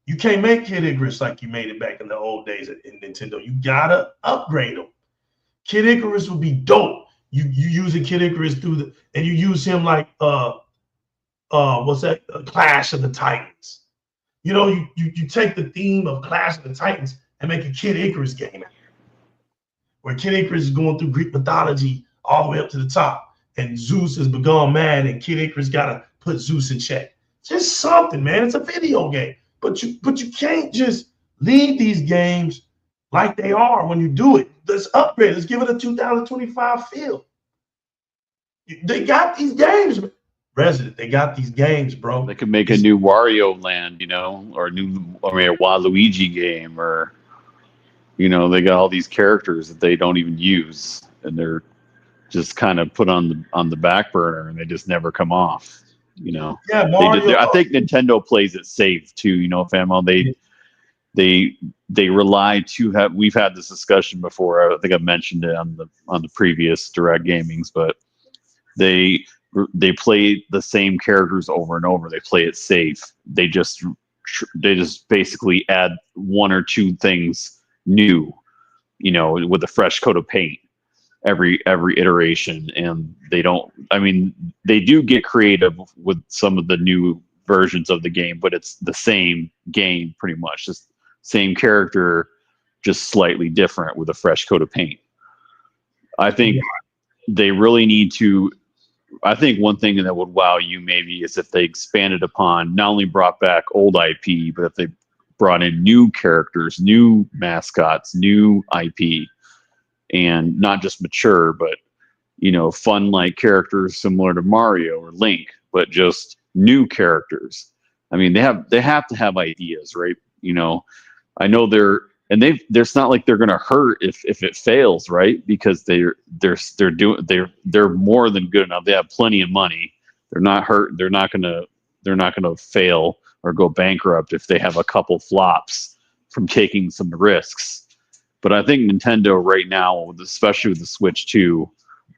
You can't make Kid Icarus like you made it back in the old days in Nintendo. You gotta upgrade them. Kid Icarus would be dope. You using Kid Icarus and you use him like what's that? Clash of the Titans. You know, you take the theme of Clash of the Titans and make a Kid Icarus game out where Kid Icarus is going through Greek mythology all the way up to the top, and Zeus has become mad, and Kid Icarus gotta put Zeus in check. Just something, man. It's a video game. But you can't just leave these games like they are when you do it. Let's upgrade. Let's give it a 2025 feel. They got these games, Resident. They got these games, bro. They could make a new Wario Land, you know, or a Waluigi game, or you know, they got all these characters that they don't even use, and they're just kind of put on the back burner, and they just never come off. You know, yeah, Mario, I think Nintendo plays it safe too. You know, Famo, they rely to have. We've had this discussion before. I think I mentioned it on the previous Direct Gamings, but they play the same characters over and over. They play it safe. They just basically add one or two things new, with a fresh coat of paint every iteration. And they do get creative with some of the new versions of the game, but it's the same game pretty much, just same character, just slightly different with a fresh coat of paint. I think they really need to. I think one thing that would wow you maybe is if they expanded upon, not only brought back old IP, but if they brought in new characters, new mascots, new IP, and not just mature, but fun like characters similar to Mario or Link, but just new characters. I mean, they have to have ideas, right? I know it's not like they're going to hurt if it fails, right? Because they're more than good enough. They have plenty of money. They're not hurt. They're not going to fail or go bankrupt if they have a couple flops from taking some risks. But I think Nintendo right now, especially with the Switch 2,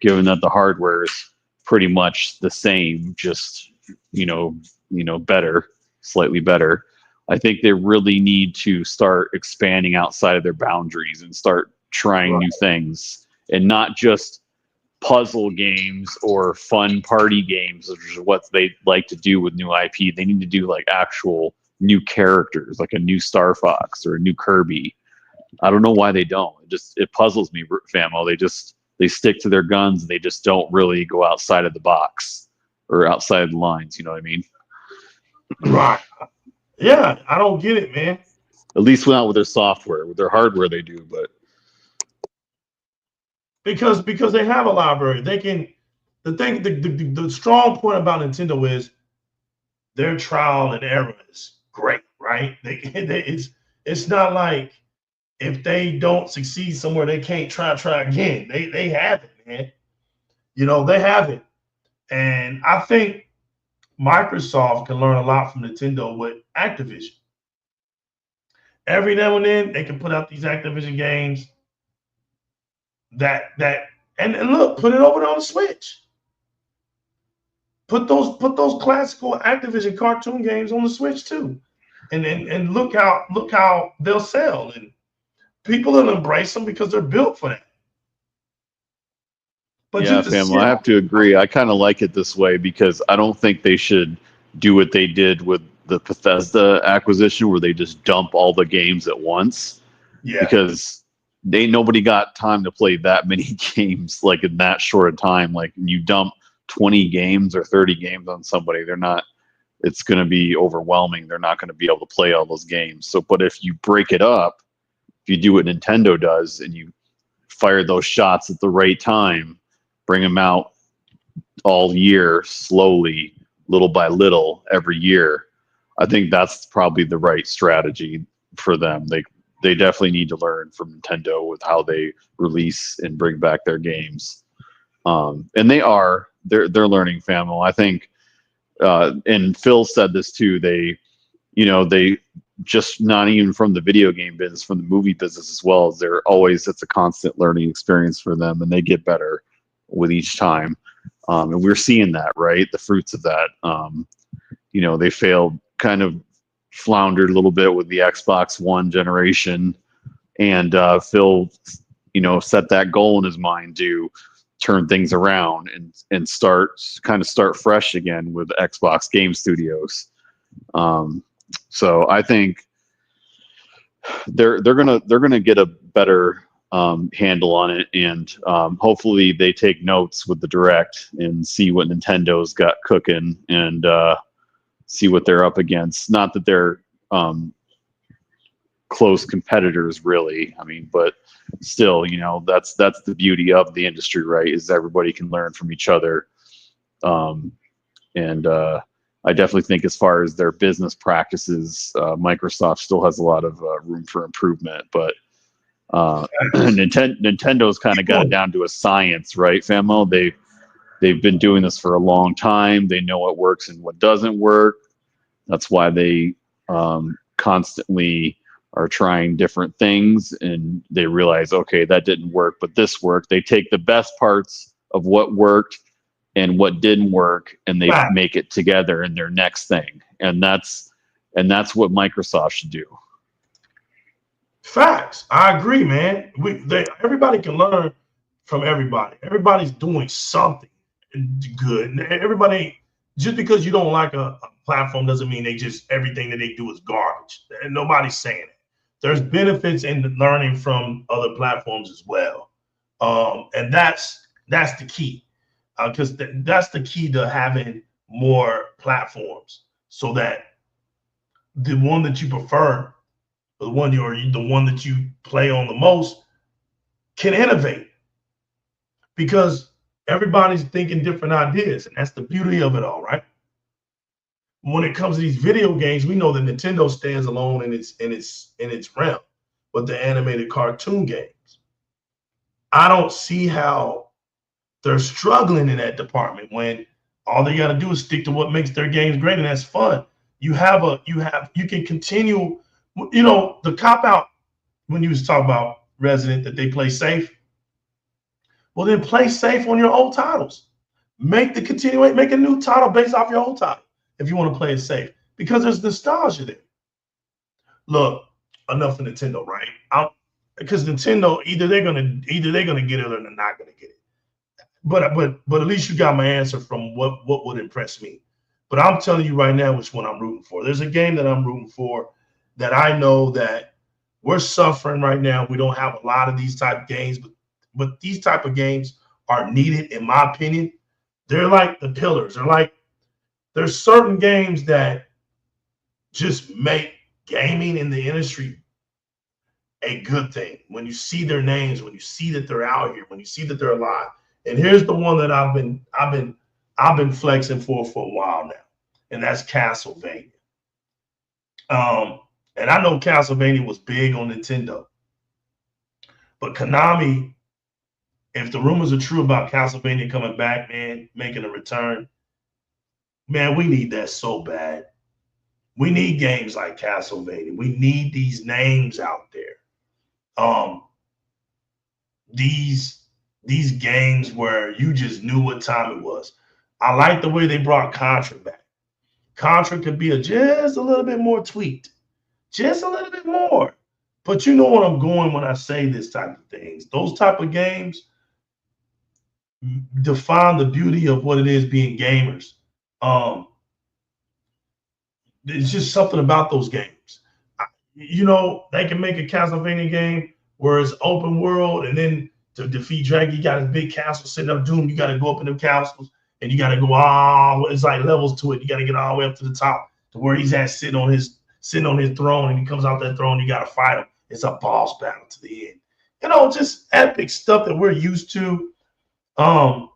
given that the hardware is pretty much the same, just better, slightly better, I think they really need to start expanding outside of their boundaries and start trying new things, and not just puzzle games or fun party games, which is what they like to do with new IP. They need to do like actual new characters, like a new Star Fox or a new Kirby. I don't know why they don't. It puzzles me, Famo. They stick to their guns. They just don't really go outside of the box or outside of the lines. You know what I mean? Right. Yeah, I don't get it, man. At least not with their software. With their hardware, they do, but because they have a library, they can. The strong point about Nintendo is their trial and error is great, right? It's not like if they don't succeed somewhere, they can't try again. They have it, man. They have it, and I think Microsoft can learn a lot from Nintendo with Activision. Every now and then, they can put out these Activision games and look, put it over on the Switch. Put those classical Activision cartoon games on the Switch too, and look how they'll sell, and people will embrace them because they're built for that. But yeah, fam, I have to agree. I kind of like it this way because I don't think they should do what they did with the Bethesda acquisition, where they just dump all the games at once. Yeah. Because nobody got time to play that many games like in that short a time. Like you dump 20 games or 30 games on somebody, it's going to be overwhelming. They're not going to be able to play all those games. So, but if you break it up, if you do what Nintendo does and you fire those shots at the right time, bring them out all year, slowly, little by little, every year, I think that's probably the right strategy for them. They definitely need to learn from Nintendo with how they release and bring back their games. And they're learning, famo. I think, and Phil said this too, they just not even from the video game business, from the movie business as well, it's a constant learning experience for them, and they get better with each time. And we're seeing that, right? The fruits of that. They kind of floundered a little bit with the Xbox One generation, and Phil, set that goal in his mind to turn things around and start fresh again with Xbox Game Studios. So I think they're gonna get a better handle on it, and hopefully they take notes with the Direct and see what Nintendo's got cooking, and see what they're up against. Not that they're close competitors, really. I mean, but still, that's the beauty of the industry, right? Is everybody can learn from each other. And I definitely think as far as their business practices, Microsoft still has a lot of room for improvement, but Nintendo's kind of got it down to a science, right, Famo? They've been doing this for a long time. They know what works and what doesn't work. That's why they constantly are trying different things, and they realize, okay, that didn't work, but this worked. They take the best parts of what worked and what didn't work, and they Right. make it together in their next thing. And that's what Microsoft should do. Facts. I agree, man. Everybody can learn from everybody. Everybody's doing something good. And everybody, just because you don't like a platform doesn't mean everything that they do is garbage. And nobody's saying it. There's benefits in learning from other platforms as well. And that's the key. Because that's the key to having more platforms, so that the one that you prefer, the one that you play on the most, can innovate, because everybody's thinking different ideas, and that's the beauty of it all, right? When it comes to these video games, we know that Nintendo stands alone in its realm, but the animated cartoon games, I don't see how they're struggling in that department when all they got to do is stick to what makes their games great, and that's fun. You can continue. The cop out when you was talking about Resident, that they play safe. Well, then play safe on your old titles. Make a new title based off your old title if you want to play it safe, because there's nostalgia there. Look, enough of Nintendo, right? Because Nintendo, either they're gonna get it or they're not gonna get it. But at least you got my answer from what would impress me. But I'm telling you right now which one I'm rooting for. There's a game that I'm rooting for that I know that we're suffering right now. We don't have a lot of these type of games, but these type of games are needed, in my opinion. They're like the pillars. There's certain games that just make gaming in the industry a good thing. When you see their names, when you see that they're out here, when you see that they're alive. And here's the one that I've been flexing for a while now, and that's Castlevania. And I know Castlevania was big on Nintendo, but Konami, if the rumors are true about Castlevania coming back, man, making a return, man, we need that so bad. We need games like Castlevania. We need these names out there. These games where you just knew what time it was. I like the way they brought Contra back. Contra could be just a little bit more tweaked, just a little bit more. But you know what I'm going when I say this type of things. Those type of games define the beauty of what it is being gamers. It's just something about those games. They can make a Castlevania game where it's open world, and then to defeat Dragon, you got his big castle sitting up Doom. You got to go up in them castles, and you got to go it's like levels to it. You got to get all the way up to the top to where he's at, sitting on his throne, and he comes out that throne. You got to fight him. It's a boss battle to the end. Just epic stuff that we're used to. I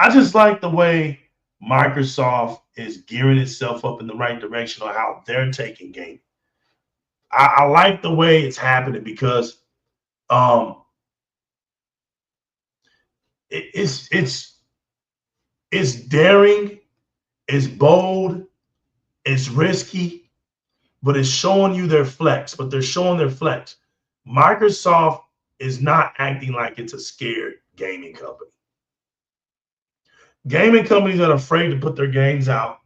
just like the way Microsoft is gearing itself up in the right direction on how they're taking gaming. I like the way it's happening because it's daring, it's bold, it's risky, but it's showing you their flex. But they're showing their flex. Microsoft is not acting like it's a scared gaming company. Gaming companies that are afraid to put their games out,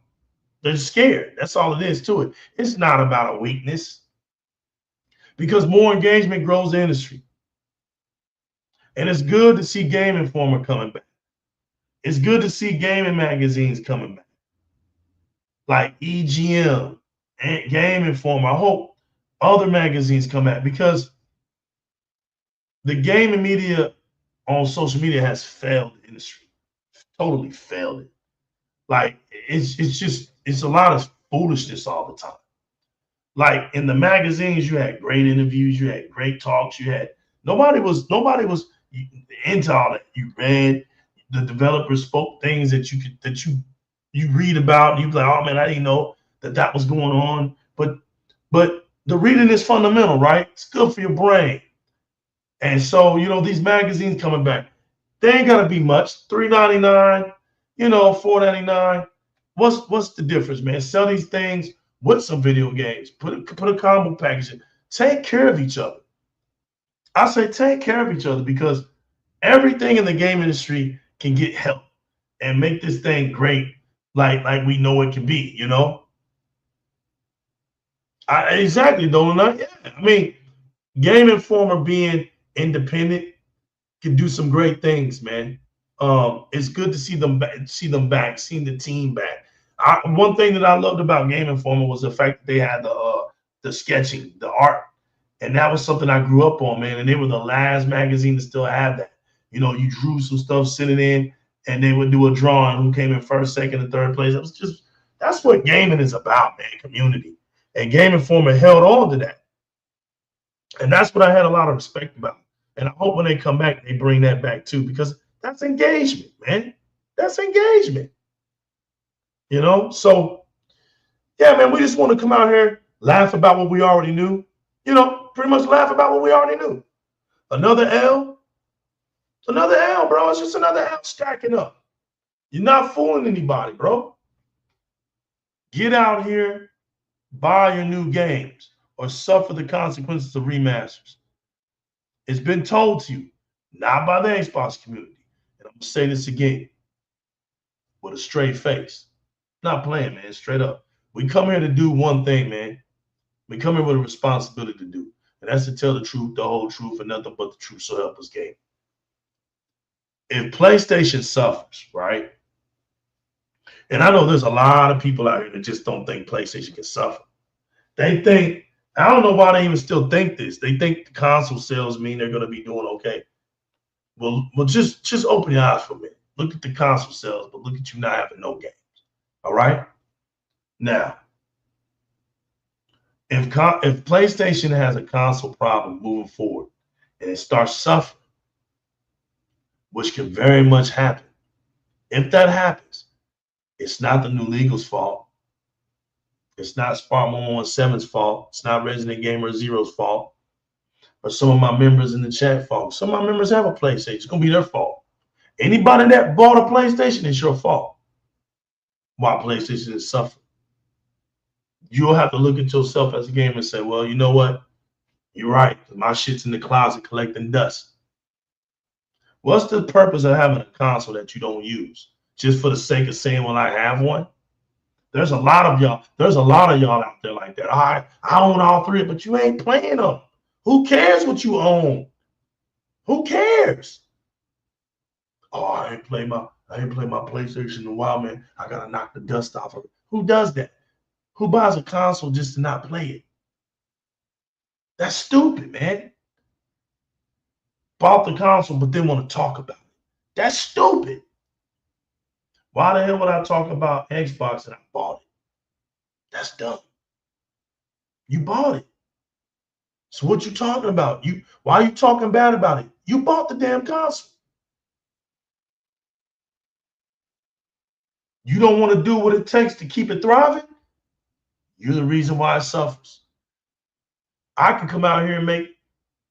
they're scared. That's all it is to it. It's not about a weakness, because more engagement grows the industry. And it's good to see Game Informer coming back. It's good to see gaming magazines coming back, like EGM and Game Informer. I hope other magazines come back, because the gaming media on social media has failed the industry, totally failed it. Like it's a lot of foolishness all the time. Like in the magazines, you had great interviews, you had great talks, nobody was into all that. You read, the developers spoke things that you read about, and you be like, oh man, I didn't know that was going on. But the reading is fundamental, right? It's good for your brain. And so, these magazines coming back, they ain't gotta be much. $3.99, $4.99. What's the difference, man? Sell these things with some video games. Put a combo package in. Take care of each other. I say take care of each other, because everything in the game industry can get help. and make this thing great, like we know it can be, you know? Exactly, don't I? Yeah. I mean, Game Informer being independent can do some great things, man. It's good to see them back, seeing the team back. One thing that I loved about Game Informer was the fact that they had the sketching, the art, and that was something I grew up on, man. And they were the last magazine to still have that. You know, you drew some stuff, sent it in, and they would do a drawing who came in first, second, and third place. It was just that's what gaming is about, man. Community. And Game Informer held on to that. And that's what I had a lot of respect about. And I hope when they come back, they bring that back too, because that's engagement, man. That's engagement. You know? So, yeah, man, we just want to come out here, laugh about what we already knew. You know, pretty much laugh about what we already knew. Another L, bro. It's just another L stacking up. You're not fooling anybody, bro. Get out here, buy your new games, or suffer the consequences of remasters. It's been told to you, not by the Xbox community. And I'm going to say this again with a straight face. Not playing, man, straight up. We come here to do one thing, man. We come here with a responsibility to do. And that's to tell the truth, the whole truth, and nothing but the truth, so help us game. If PlayStation suffers, right? And I know there's a lot of people out here that just don't think PlayStation can suffer. They think, I don't know why they even still think this. They think the console sales mean they're going to be doing okay. Well, just open your eyes for a minute. Look at the console sales, but look at you not having no games. All right? Now, if PlayStation has a console problem moving forward and it starts suffering, which can very much happen, if that happens, it's not the new legal's fault. It's not Spark 117's fault. It's not Resident Gamer Zero's fault. Or some of my members in the chat fault. Some of my members have a PlayStation. It's going to be their fault. Anybody that bought a PlayStation, it's your fault. Why PlayStation is suffering. You'll have to look at yourself as a gamer and say, well, you know what? You're right. My shit's in the closet collecting dust. What's the purpose of having a console that you don't use? Just for the sake of saying, well, I have one? There's a lot of y'all out there like that. I own all three, but you ain't playing them. Who cares what you own? Who cares? Oh, I ain't play my PlayStation in a while, man. I gotta knock the dust off of it. Who does that? Who buys a console just to not play it? That's stupid, man. Bought the console, but then want to talk about it. That's stupid. Why the hell would I talk about Xbox and I bought it? That's dumb. You bought it. So what you talking about? Why are you talking bad about it? You bought the damn console. You don't want to do what it takes to keep it thriving? You're the reason why it suffers. I can come out here and make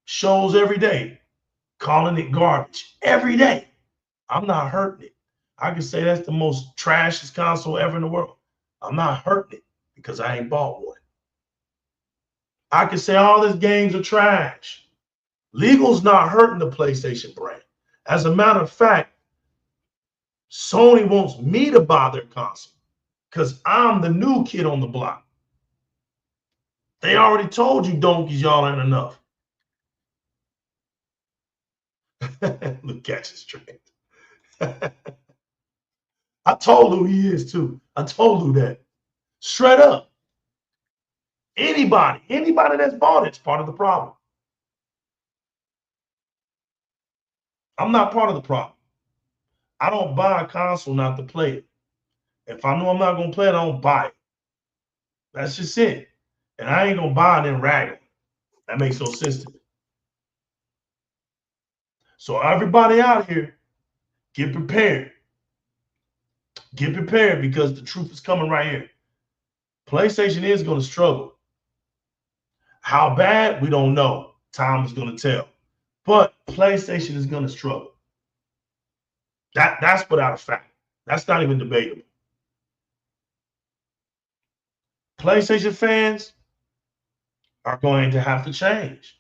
shows every day, calling it garbage every day. I'm not hurting it. I can say that's the most trashiest console ever in the world. I'm not hurting it because I ain't bought one. I can say all these games are trash. Legal's not hurting the PlayStation brand. As a matter of fact, Sony wants me to buy their console because I'm the new kid on the block. They already told you donkeys y'all ain't enough. Look at his strength. I told who he is too. I told who that. Straight up. Anybody that's bought it's part of the problem. I'm not part of the problem. I don't buy a console not to play it. If I know I'm not going to play it, I don't buy it. That's just it. And I ain't going to buy it and rag it. That makes no sense to me. So everybody out here, get prepared. Get prepared because the truth is coming right here. PlayStation is going to struggle. How bad, we don't know. Time is going to tell. But PlayStation is going to struggle. That's without a fact. That's not even debatable. PlayStation fans are going to have to change.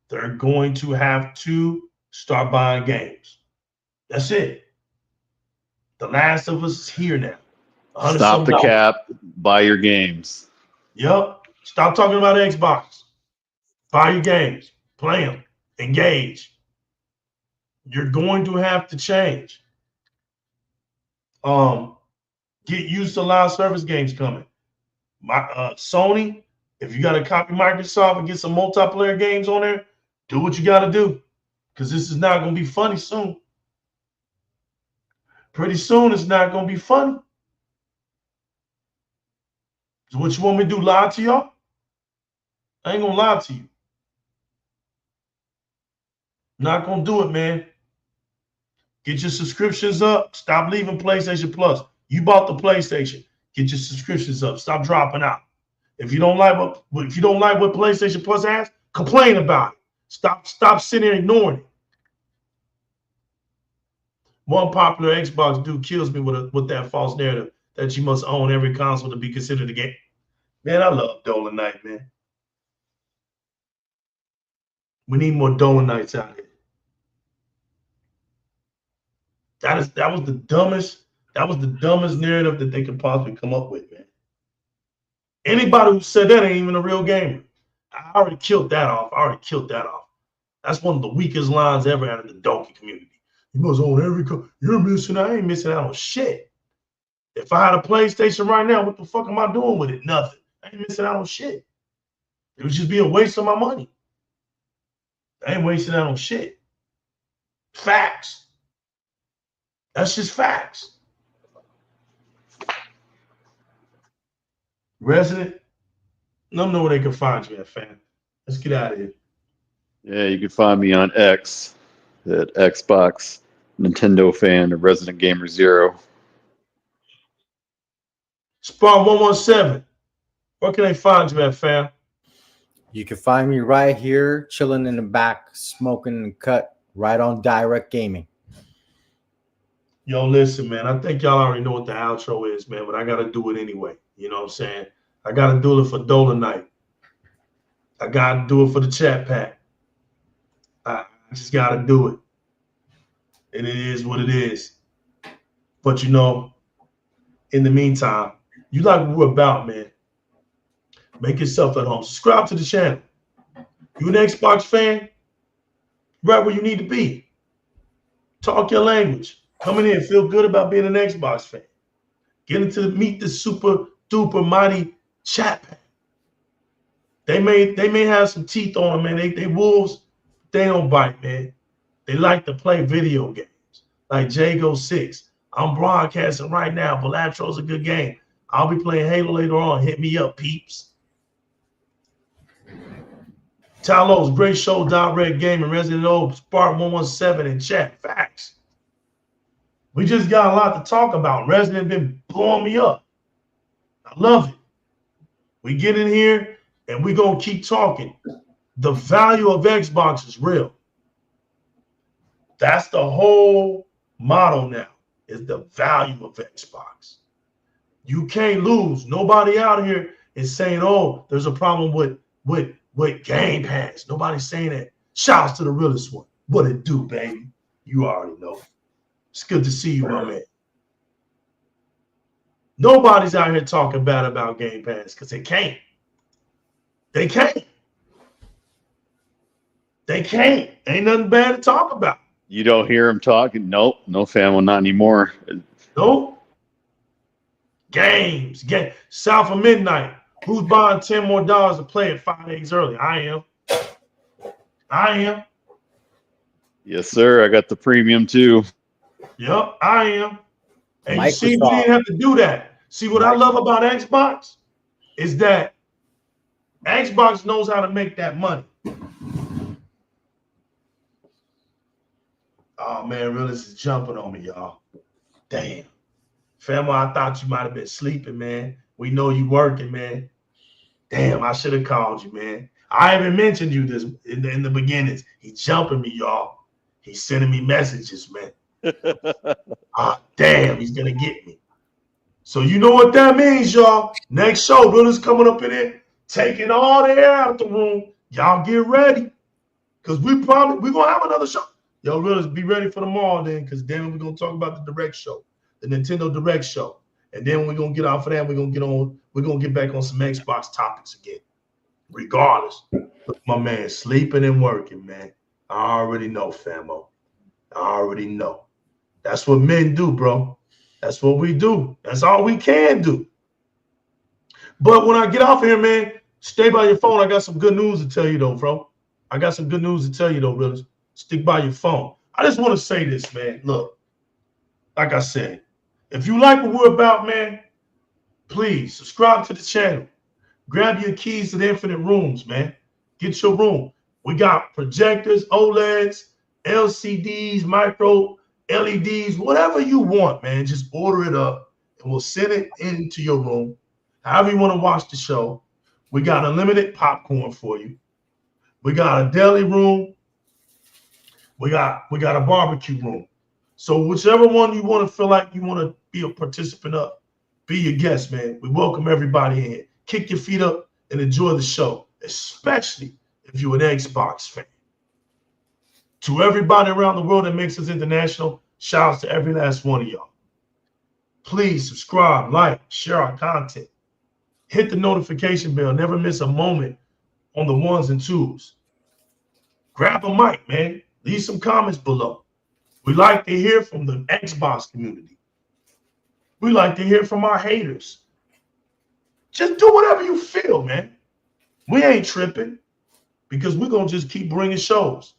They're going to have to start buying games. That's it. The Last of Us is here now. Stop the cap. Buy your games. Yep. Stop talking about Xbox. Buy your games. Play them. Engage. You're going to have to change. Get used to live service games coming. Sony, if you got to copy Microsoft and get some multiplayer games on there, do what you got to do. Because this is not going to be funny soon. Pretty soon, it's not going to be funny. So what you want me to do, lie to y'all? I ain't going to lie to you. Not going to do it, man. Get your subscriptions up. Stop leaving PlayStation Plus. You bought the PlayStation. Get your subscriptions up. Stop dropping out. If you don't like what PlayStation Plus has, complain about it. Stop sitting there ignoring it. One popular Xbox dude kills me with that false narrative that you must own every console to be considered a game. Man, I love Dolan Knight, man. We need more Dolan Knights out here. That was the dumbest narrative that they could possibly come up with, man. Anybody who said that ain't even a real gamer. I already killed that off. That's one of the weakest lines ever out of the donkey community. You must own every you're missing out. I ain't missing out on shit. If I had a PlayStation right now, what the fuck am I doing with it? Nothing. I ain't missing out on shit. It would just be a waste of my money. I ain't wasting out on shit. Facts. That's just facts. Resident, let them know where they can find you at, fam. Let's get out of here. Yeah, you can find me on X at Xbox Nintendo fan of Resident Gamer 0. Spawn 117. Where can they find you at, fam? You can find me right here, chilling in the back, smoking and cut, right on Di-RRec Gaming. Yo, listen, man. I think y'all already know what the outro is, man, but I got to do it anyway. You know what I'm saying? I got to do it for Dolan Knight. I got to do it for the chat pack. I just got to do it. And it is what it is. But, you know, in the meantime, you like what we're about, man. Make yourself at home. Subscribe to the channel. You an Xbox fan? Right where you need to be. Talk your language. Come in here and feel good about being an Xbox fan. Get into meet the super duper mighty chat pack. They may have some teeth on them, man. They wolves, they don't bite, man. They like to play video games. Like Jago 6. I'm broadcasting right now. Belatro's a good game. I'll be playing Halo later on. Hit me up, peeps. Talos, great show, Di-RRec Gaming, Resident Evil, Spark 117 in chat. Facts. We just got a lot to talk about. Resident been blowing me up. I love it. We get in here and we're going to keep talking. The value of Xbox is real. That's the whole motto now, is the value of Xbox. You can't lose. Nobody out here is saying, oh, there's a problem with Game Pass. Nobody's saying that. Shouts to the realest one. What it do, baby? You already know. It's good to see you, my man. Nobody's out here talking bad about Game Pass because they can't. They can't. They can't. Ain't nothing bad to talk about. You don't hear them talking? Nope. No family, not anymore. Nope. Games. South of midnight. Who's buying $10 more to play it 5 days early? I am. Yes, sir. I got the premium too. Yep, I am. And Microsoft. You see, we didn't have to do that. See, what I love about Xbox is that Xbox knows how to make that money. Oh, man, Realist is jumping on me, y'all. Damn. Family, I thought you might have been sleeping, man. We know you working, man. Damn, I should have called you, man. I haven't mentioned you this in the beginnings. He's jumping me, y'all. He's sending me messages, man. Damn, he's gonna get me. So you know what that means, y'all. Next show, Realist coming up in here, taking all the air out the room. Y'all get ready. Because we're gonna have another show. Yo, Realist, be ready for tomorrow then, because then we're gonna talk about the direct show. the Nintendo Direct show. And then we're gonna get off of that. We're gonna get back on some Xbox topics again. Regardless. Look, my man sleeping and working, man. I already know, famo. I already know. That's what men do, bro. That's what we do. That's all we can do. But when I get off here, man, stay by your phone. I got some good news to tell you, though, bro. I got some good news to tell you, though, realist. Stick by your phone. I just want to say this, man. Look, like I said, if you like what we're about, man, please subscribe to the channel. Grab your keys to the infinite rooms, man. Get your room. We got projectors, OLEDs, LCDs, micro LEDs, whatever you want, man. Just order it up and we'll send it into your room. However you want to watch the show. We got unlimited popcorn for you. We got a deli room. We got a barbecue room. So whichever one you want to feel like you want to be a participant of, be your guest, man. We welcome everybody in. Kick your feet up and enjoy the show, especially if you're an Xbox fan. To everybody around the world that makes us international, shout out to every last one of y'all. Please subscribe, like, share our content. Hit the notification bell. Never miss a moment on the ones and twos. Grab a mic, man. Leave some comments below. We like to hear from the Xbox community. We like to hear from our haters. Just do whatever you feel, man. We ain't tripping because we're going to just keep bringing shows.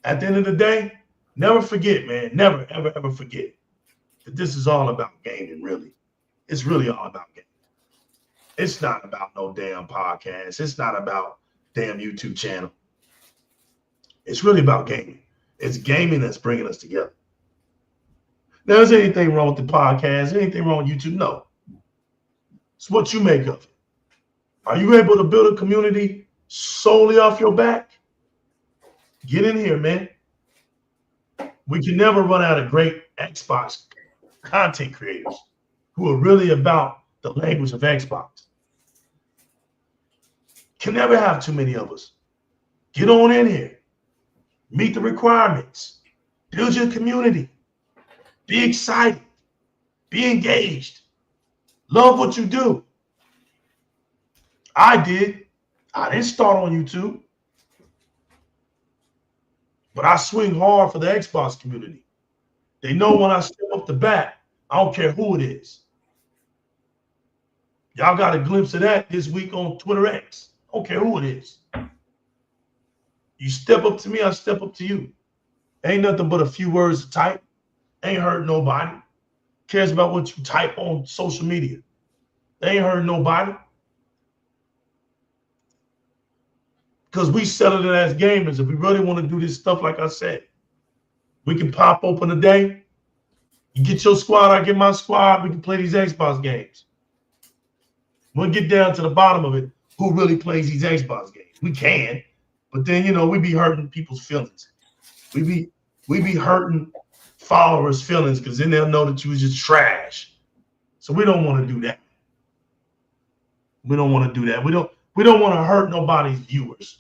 At the end of the day, never forget, man. Never, ever, ever forget that this is all about gaming, really. It's really all about gaming. It's not about no damn podcast. It's not about damn YouTube channel. It's really about gaming. It's gaming that's bringing us together. Now, is there anything wrong with the podcast? Anything wrong with YouTube? No. It's what you make of it. Are you able to build a community solely off your back? Get in here, man. We can never run out of great Xbox content creators who are really about the language of Xbox. Can never have too many of us. Get on in here. Meet the requirements. Build your community. Be excited. Be engaged. Love what you do. I did. I didn't start on YouTube. But I swing hard for the Xbox community. They know when I step up the bat, I don't care who it is. Y'all got a glimpse of that this week on Twitter X. I don't care who it is. You step up to me, I step up to you. Ain't nothing but a few words to type. Ain't hurt nobody. Cares about what you type on social media. They ain't hurt nobody. Because we settled it as gamers. If we really want to do this stuff, like I said, we can pop open a day. You get your squad, I get my squad. We can play these Xbox games. We'll get down to the bottom of it. Who really plays these Xbox games? We can. But then, you know, we be hurting people's feelings. We be hurting followers' feelings because then they'll know that you was just trash. So we don't want to do that. We don't want to do that. We don't want to hurt nobody's viewers.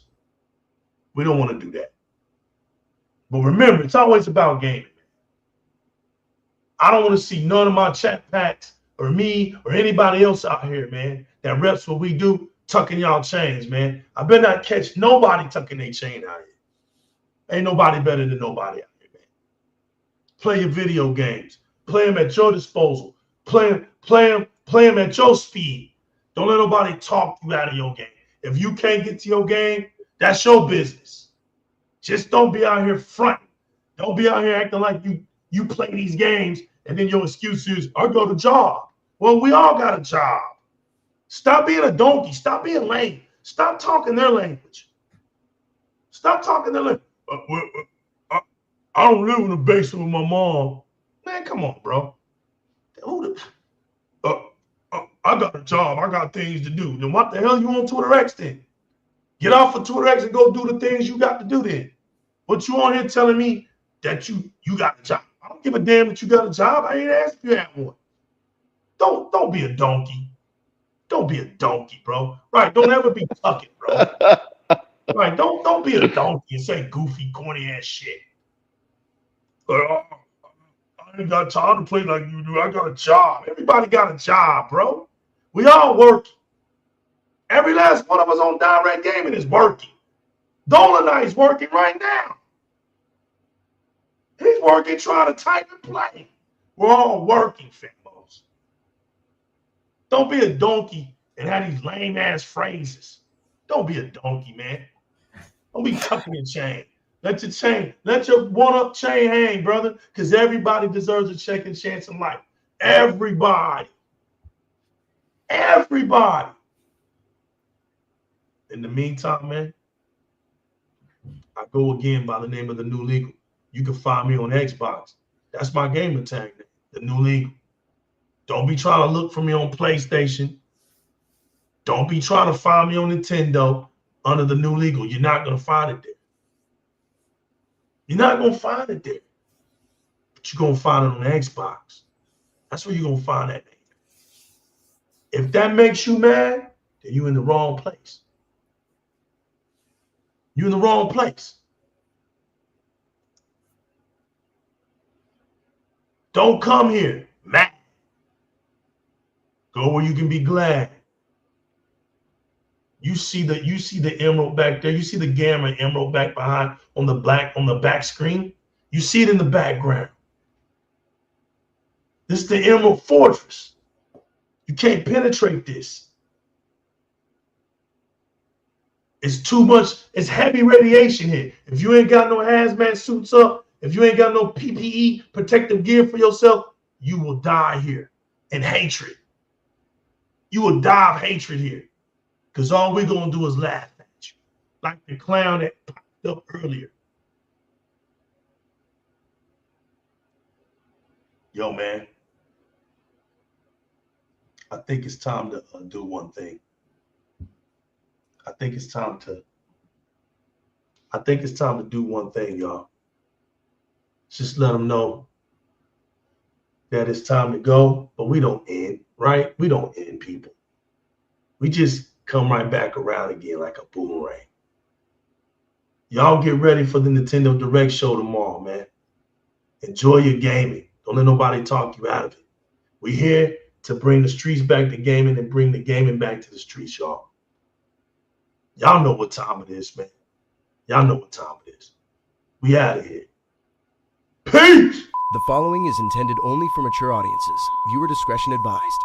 We don't want to do that. But remember, it's always about gaming. I don't want to see none of my chat packs or me or anybody else out here, man, that reps what we do, tucking y'all chains, man. I better not catch nobody tucking their chain out here. Ain't nobody better than nobody out here, man. Play your video games. Play them at your disposal. Play them at your speed. Don't let nobody talk you out of your game. If you can't get to your game, that's your business. Just don't be out here fronting. Don't be out here acting like you play these games and then your excuse is, I got a job. Well, we all got a job. Stop being a donkey. Stop being lame. Stop talking their language. Stop talking their language. I don't live in the basement with my mom. Man, come on, bro. I got a job. I got things to do. Then what the hell you on Twitter X then? Get off of Twitter X and go do the things you got to do then. What you on here telling me that you got a job? I don't give a damn that you got a job. I ain't asked you that one. Don't be a donkey. Don't be a donkey, bro. Right? Don't ever be tucking, bro. Right? Don't be a donkey and say goofy, corny ass shit. I I ain't got time to play like you do. I got a job. Everybody got a job, bro. We all working. Every last one of us on Di-RRec Gaming is working. Dolanite's working right now. He's working trying to type and play. We're all working, famos. Don't be a donkey and have these lame-ass phrases. Don't be a donkey, man. Don't be tucking your chain. Let your one-up chain hang, brother, because everybody deserves a second chance in life. Everybody. Everybody. In the meantime, man, I go again by the name of The New Legal. You can find me on Xbox. That's my gamer tag name, The New Legal. Don't be trying to look for me on PlayStation. Don't be trying to find me on Nintendo under The New Legal. You're not going to find it there. You're not going to find it there. But you're going to find it on Xbox. That's where you're going to find that name. If that makes you mad, then you're in the wrong place. You're in the wrong place. Don't come here mad. Go where you can be glad. You see the emerald back there. You see the gamma emerald back behind on the back screen. You see it in the background. This is the Emerald Fortress. You can't penetrate this. It's too much. It's heavy radiation here. If you ain't got no hazmat suits up, if you ain't got no PPE, protective gear for yourself, you will die here in hatred. You will die of hatred here. Because all we're going to do is laugh at you. Like the clown that popped up earlier. Yo, man. I think it's time to do one thing. I think it's time to do one thing, y'all. Just let them know that it's time to go, but we don't end, right? We don't end, people. We just come right back around again like a boomerang. Y'all get ready for the Nintendo Direct show tomorrow, man. Enjoy your gaming. Don't let nobody talk you out of it. We're here to bring the streets back to gaming and bring the gaming back to the streets, y'all. Y'all know what time it is, man. Y'all know what time it is. We out of here. Peace! The following is intended only for mature audiences. Viewer discretion advised.